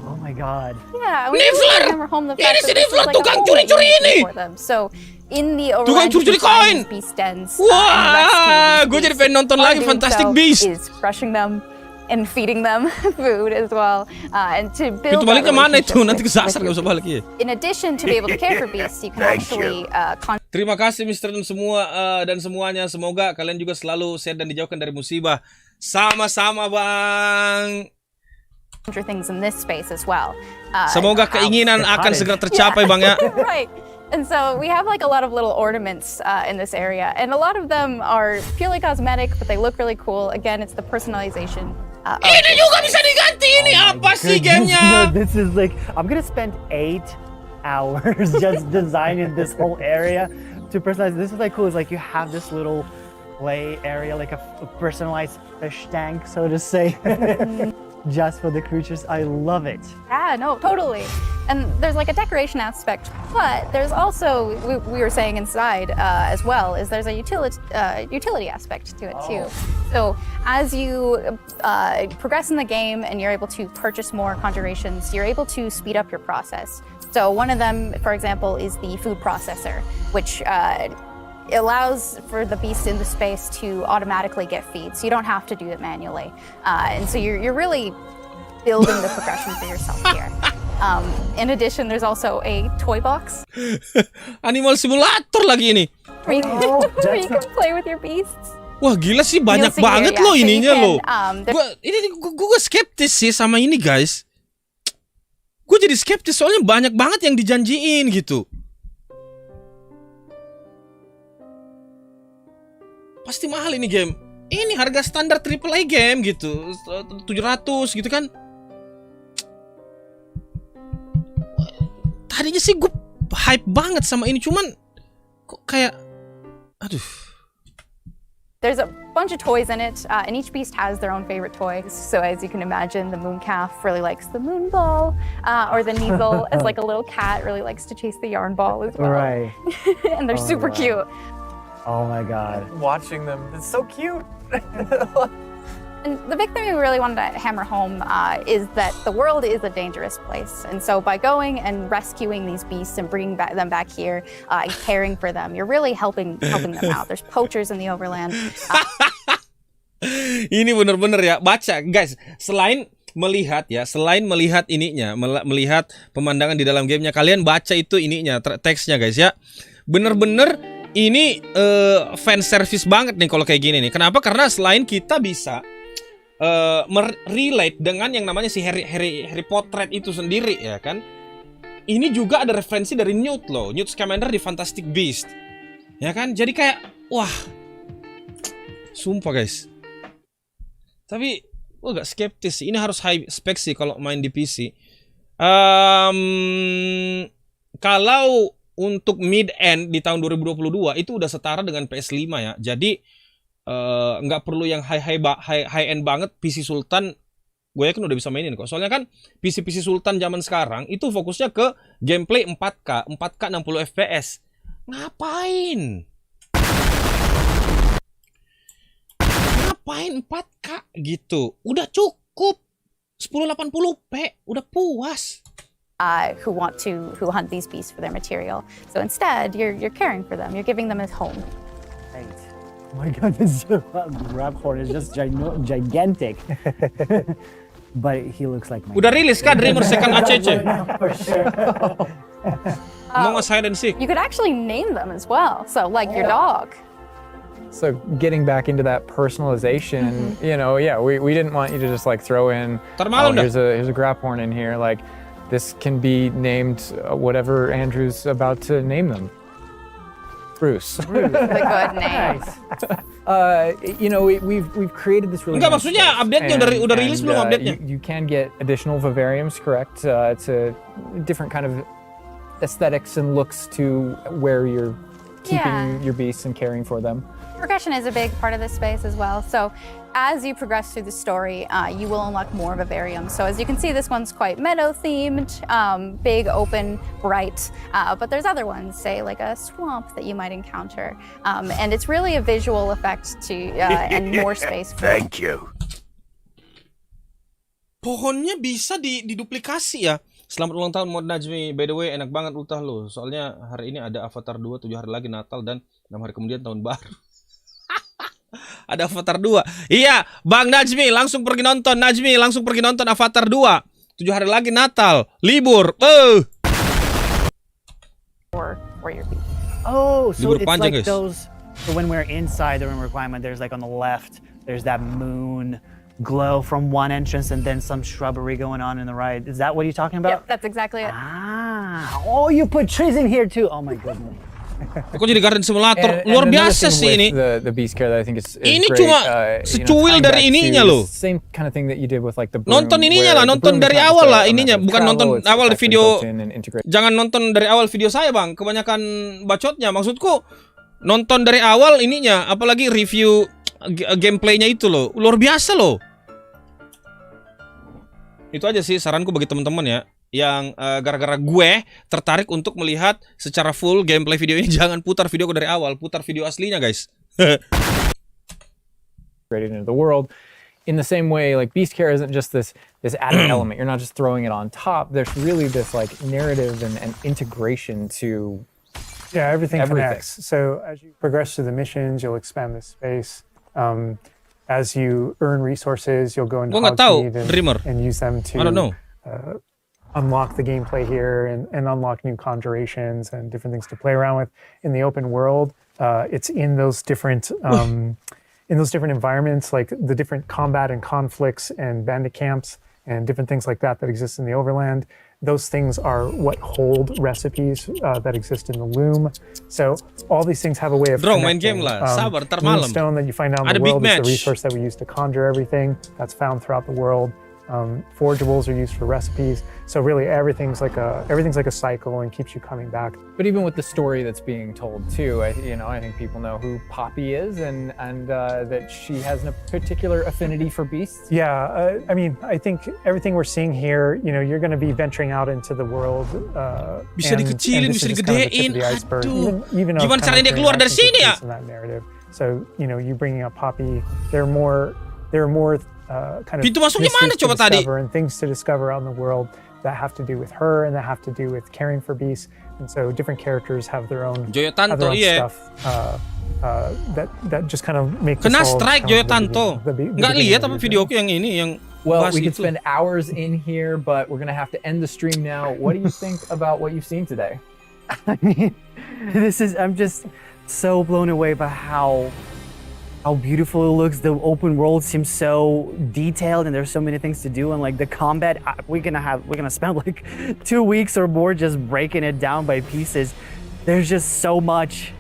S4: Oh my god.
S6: Yeah, we
S1: Niffler!
S6: really hammer home the
S1: Ini
S6: fact
S1: si
S6: that this is
S1: Niffler,
S6: like a
S1: tukang
S6: home
S1: curi-curi
S6: that you
S1: ini.
S6: make for them. So in the
S1: Tukang
S6: Orange
S1: curi-curi koin.
S6: beast dens,
S1: Wah, gue jadi pengen nonton lagi Fantastic Beasts.
S6: is crushing them and feeding them food as well, and to build.
S1: Pintu baliknya
S6: that
S1: mana itu?
S6: relationship
S1: Nanti
S6: with
S1: kesasar
S6: your
S1: nggak usah balik ya.
S6: In addition to be able to care for beasts, you can actually
S1: Terima kasih Mister dan semua dan semuanya. Semoga kalian juga selalu sehat dan dijauhkan dari musibah. Sama-sama, Bang.
S6: conjure things in this space as well.
S1: Semoga keinginan akan
S4: cottage.
S1: segera tercapai, Bang ya.
S6: Right. And so we have like a lot of little ornaments in this area, and a lot of them are purely cosmetic, but they look really cool. Again, it's the personalization.
S1: Ini juga bisa diganti. Ini apa sih
S4: No,
S1: gamenya?
S4: this is like I'm gonna spend 8 hours just designing this whole area to personalize. This is like cool. It's like you have this little play area, like a personalized fish tank, so to say, just for the creatures. I love it.
S6: Yeah, no, totally. And there's like a decoration aspect, but there's also we were saying inside as well is there's a utility aspect to it too. So as you progress in the game and you're able to purchase more conjurations, you're able to speed up your process. So one of them, for example, is the food processor, which allows for the beast in the space to automatically get feed, so you don't have to do it manually. And so you're really building the progression for yourself here. In addition, there's also a toy box
S1: Animal Simulator lagi ini.
S6: where you can play with your beasts.
S1: Wah gila sih, banyak
S6: You'll see
S1: banget
S6: here, yeah.
S1: loh
S6: So you
S1: ininya
S6: can,
S1: loh.
S6: there-
S1: Gue skeptis sih sama ini guys. Gue jadi skeptis soalnya banyak banget yang dijanjiin gitu. Pasti mahal ini game. Ini harga standar AAA game gitu, 700 gitu kan. Tadinya sih gue hype banget sama ini, cuman kok kayak, aduh.
S6: There's a bunch of toys in it, and each beast has their own favorite toys. So as you can imagine, the mooncalf really likes the moon ball, or the Kneasel, as like a little cat, really likes to chase the yarn ball as well.
S4: Right.
S6: And they're super
S4: wow.
S6: cute.
S4: Oh my god.
S3: Watching them, it's so cute.
S6: And the big thing we really wanted to hammer home is that the world is a dangerous place. And so by going and rescuing these beasts and bringing them back here and caring for them, you're really helping them out. There's poachers in the overland.
S1: Ini bener-bener ya, baca guys. Selain melihat ininya, melihat pemandangan di dalam gamenya, kalian baca itu ininya, teksnya guys ya. Bener-bener ini fan service banget nih kalau kayak gini nih. Kenapa? Karena selain kita bisa relate dengan yang namanya si Harry Potter itu sendiri ya kan. Ini juga ada referensi dari Newt loh, Newt Scamander di Fantastic Beasts. Ya kan? Jadi kayak wah. Sumpah guys. Tapi gue agak skeptis sih. Ini harus high spec sih kalau main di PC. Kalau untuk mid-end di tahun 2022 itu udah setara dengan PS5 ya. Jadi nggak perlu yang high end banget. PC Sultan gue yakin udah bisa mainin kok. Soalnya kan PC Sultan zaman sekarang itu fokusnya ke gameplay 4K 60 FPS. Ngapain 4K gitu? Udah cukup 1080p, udah puas.
S6: Who hunt these beasts for their material. So instead, you're caring for them. You're giving them a home.
S4: Right. Oh my God, this grab horn is just gigantic. But he looks like my.
S1: Udah rilis kan Dreamer Second ACC?
S4: For sure.
S1: Among Us Hide and Seek.
S6: You could actually name them as well. So like your dog.
S3: So getting back into that personalization, you know, yeah, we didn't want you to just like throw in, here's a grab horn in here. Like this can be named whatever Andrew's about to name them. Bruce.
S6: That's a good name.
S3: You know, we've created this really.
S1: Enggak,
S3: nice
S1: maksudnya
S3: space.
S1: update-nya udah rilis belum update-nya?
S3: You can get additional vivariums, correct? It's a different kind of aesthetics and looks to where you're keeping your beasts and caring for them.
S6: Progression is a big part of this space as well. So as you progress through the story, you will unlock more vivariums. So as you can see, this one's quite meadow-themed, big, open, bright. But there's other ones, say like a swamp that you might encounter. And it's really a visual effect to and more space for.
S2: Thank you.
S1: Pohonnya bisa diduplikasi ya. Selamat ulang tahun Mod Najmi. By the way, enak banget ultah lo. Soalnya hari ini ada Avatar 2, 7 hari lagi Natal dan 6 hari kemudian tahun baru. Ada Avatar 2. Iya, Bang Najmi langsung pergi nonton. Najmi langsung pergi nonton Avatar 2. 7 hari lagi Natal, libur.
S6: For your beast.
S4: Oh, so
S1: Libur
S4: it's
S1: panjang,
S4: like
S1: guys.
S4: those. So when we're inside the room requirement, there's like on the left, there's that moon glow from one entrance, and then some shrubbery going on in the right. Is that what you're talking about?
S6: Yep, that's exactly it.
S4: Ah. Oh, you put trees in here too. Oh my goodness.
S1: Kok jadi Garden Simulator? Luar biasa sih ini.
S3: The beast care that I think is
S1: Ini
S3: great,
S1: cuma
S3: you know,
S1: secuil
S3: tying
S1: dari
S3: back
S1: ininya
S3: to
S1: loh.
S3: the same kind of thing that you did with like the broom,
S1: Nonton ininya
S3: where
S1: lah,
S3: the
S1: nonton
S3: broom is
S1: dari
S3: not just
S1: awal
S3: a
S1: lah
S3: method
S1: ininya,
S3: of
S1: bukan
S3: travel,
S1: nonton
S3: it's
S1: awal
S3: actually
S1: video.
S3: built in and integrated.
S1: Jangan nonton dari awal video saya, Bang. Kebanyakan bacotnya. Maksudku nonton dari awal ininya, apalagi review gameplaynya itu loh. Luar biasa loh. Itu aja sih saranku bagi teman-teman ya, yang gara-gara gue tertarik untuk melihat secara full gameplay video ini. Jangan putar video dari awal, putar video aslinya guys.
S3: Integrated into the world. In the same way, like beast care isn't just this added element. You're not just throwing it on top. There's really this like narrative and integration to
S5: Everything connects. So as you progress through the missions, you'll expand this space. As you earn resources, you'll go into Hogsmeade and use them to unlock the gameplay here and unlock new conjurations and different things to play around with in the open world. It's in those different environments, like the different combat and conflicts and bandit camps and different things like that exist in the overland. Those things are what hold recipes that exist in the loom. So all these things have a way of connecting. Moonstone that you find out in the world is the resource that we use to conjure everything. That's found throughout the world. Forageables are used for recipes. So really everything's like a cycle and keeps you coming back.
S3: But even with the story that's being told too, I think people know who Poppy is and that she has a particular affinity for beasts.
S5: Yeah, I mean, I think everything we're seeing here, you're going to be venturing out into the world.
S1: Bisa dikecilin, bisa digedein. Aduh. Gimana caranya dia keluar dari sini ya?
S5: So, you bringing up Poppy, there are more kind of
S1: pintu masuknya mana coba tadi?
S5: And things to discover out in the world that have to do with her and that have to do with caring for beasts. And so different characters have their own, stuff that just kind of make
S1: kena strike Joyo Tanto. Nggak lihat apa videoku yang ini yang
S3: well, we could spend hours in here, but we're gonna have to end the stream now. What do you think about what you've seen today?
S4: I mean, I'm just so blown away by how beautiful it looks. The open world seems so detailed and there's so many things to do, and like the combat, we're gonna spend like 2 weeks or more just breaking it down by pieces. There's just so much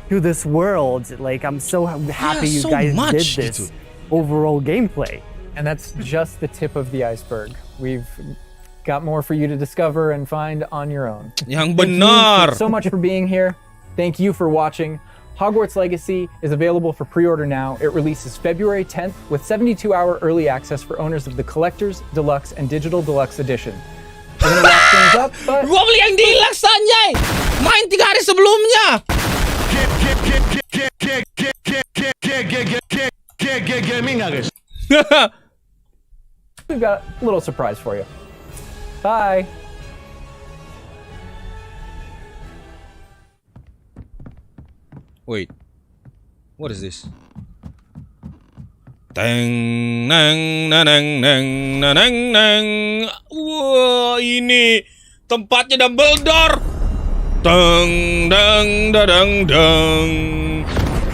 S4: to this world. Like I'm so happy you guys did this overall gameplay.
S3: And that's just the tip of the iceberg. We've got more for you to discover and find on your own.
S1: Yang benar.
S3: Thank you so much for being here. Thank you for watching. Hogwarts Legacy is available for pre-order now. It releases February 10th with 72-hour early access for owners of the Collector's, Deluxe, and Digital Deluxe Edition. We're gonna wrap things up, but...
S1: Gua beli yang deluxe anjay! Main 3 hari sebelumnya!
S2: Gaming guys.
S3: we've got a little surprise for you. Bye.
S1: Wait, what is this? Teng neng neng neng neng neng. Wah, ini tempatnya Dumbledore. Teng deng dadang deng.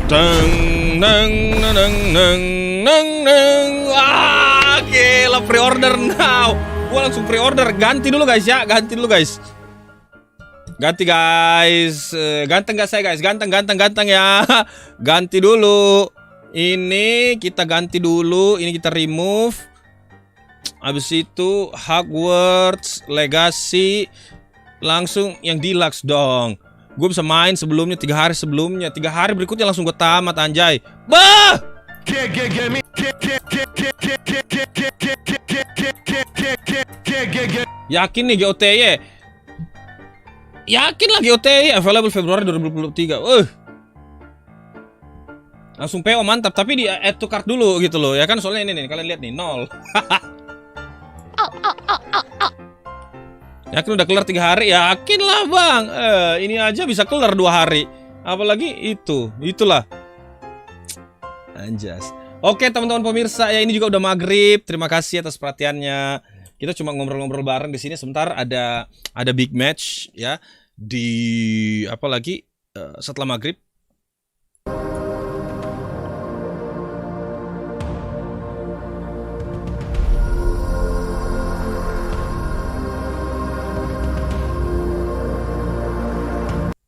S1: Teng neng neng neng neng neng. Ah, gila, pre-order now. Gua langsung pre-order. Ganti dulu guys ya, ganti dulu guys. Ganti guys. Ganteng gak saya guys? Ganteng ya. Ganti dulu. Ini kita ganti dulu. Ini kita remove. Habis itu Hogwarts Legacy. Langsung yang deluxe dong. Gue bisa main sebelumnya 3 hari sebelumnya. 3 hari berikutnya langsung gue tamat anjay. Bah! Yakin nih GOTY? Yakin lah GOTY available Februari 2023. Langsung PO mantap, tapi di add to cart dulu gitu loh. Ya kan soalnya ini nih, kalian lihat nih 0. Yakin udah kelar 3 hari? Yakin lah bang. Ini aja bisa kelar 2 hari. Apalagi itulah. Anjas. Oke teman-teman pemirsa, ya ini juga udah maghrib. Terima kasih atas perhatiannya. Kita cuma ngobrol-ngobrol bareng di sini. Sebentar ada big match ya di apa lagi setelah maghrib.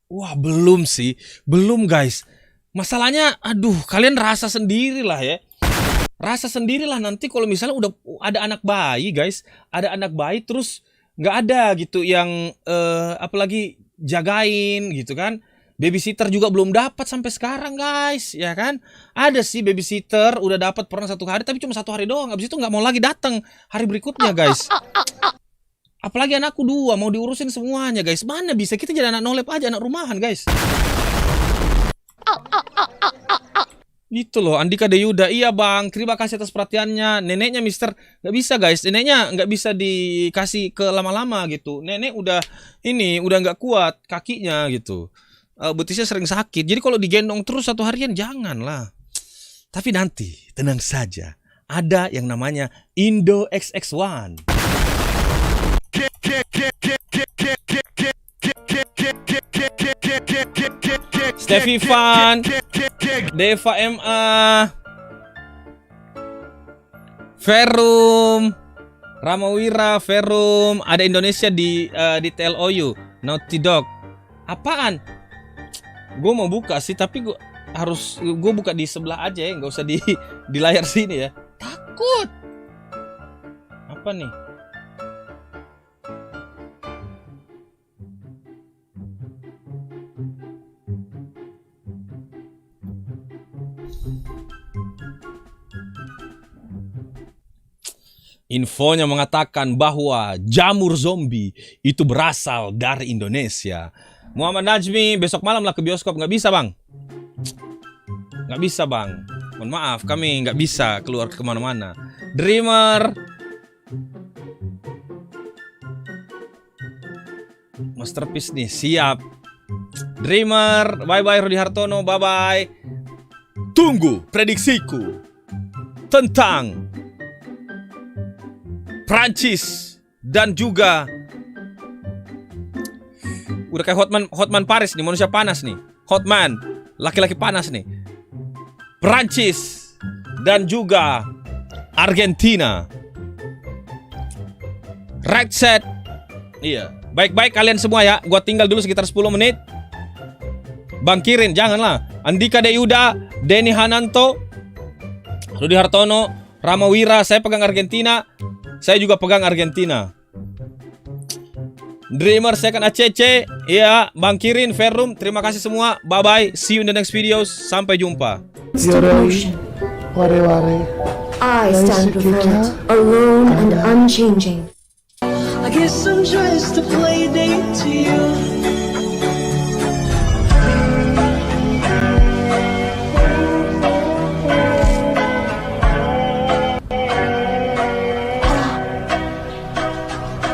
S1: Wah, belum sih. Belum, guys. Masalahnya, aduh, kalian rasa sendirilah ya. Rasa sendirilah nanti kalau misalnya udah ada anak bayi, guys. Ada anak bayi terus nggak ada gitu yang apalagi jagain gitu kan. Babysitter juga belum dapat sampai sekarang, guys. Ya kan? Ada sih babysitter udah dapat pernah 1 hari, tapi cuma 1 hari doang. Habis itu nggak mau lagi datang hari berikutnya, guys. Apalagi anakku 2 mau diurusin semuanya guys. Mana bisa kita jadi anak nolep aja, anak rumahan guys. Gitu loh Andika Deyuda. Iya bang, terima kasih atas perhatiannya. Neneknya Mister nggak bisa guys. Neneknya nggak bisa dikasih ke lama-lama gitu. Nenek udah nggak kuat kakinya gitu. Betisnya sering sakit. Jadi kalau digendong terus 1 harian janganlah. Tapi nanti tenang saja. Ada yang namanya Indo XX1. Steffi Fan, Deva MA, Verum, Ramawira, Verum, ada Indonesia di TLOU, Naughty Dog. Apaan? Gue mau buka sih, tapi gue buka di sebelah aja ya, nggak usah di layar sini ya. Takut. Apa nih? Infonya mengatakan bahwa jamur zombie itu berasal dari Indonesia. Muhammad Najmi, besok malam lah ke bioskop. Nggak bisa bang. Nggak bisa bang. Mohon maaf, kami nggak bisa keluar kemana-mana. Dreamer. Masterpiece nih, siap. Dreamer, bye-bye Rudi Hartono, bye-bye. Tunggu prediksiku tentang Prancis dan juga udah kayak Hotman Paris nih, manusia panas nih. Hotman, laki-laki panas nih. Prancis dan juga Argentina. Right set. Iya, baik-baik kalian semua ya. Gua tinggal dulu sekitar 10 menit. Bangkirin, janganlah. Andika Deyuda, Denny Hananto, Rudi Hartono, Ramawira, saya pegang Argentina. Saya juga pegang Argentina. Dreamer, saya kan ACC. Iya, Bangkirin, Verum, terima kasih semua. Bye-bye, see you in the next videos. Sampai jumpa.
S9: I stand before it, alone and unchanging.
S7: I guess I'm just a play date to you.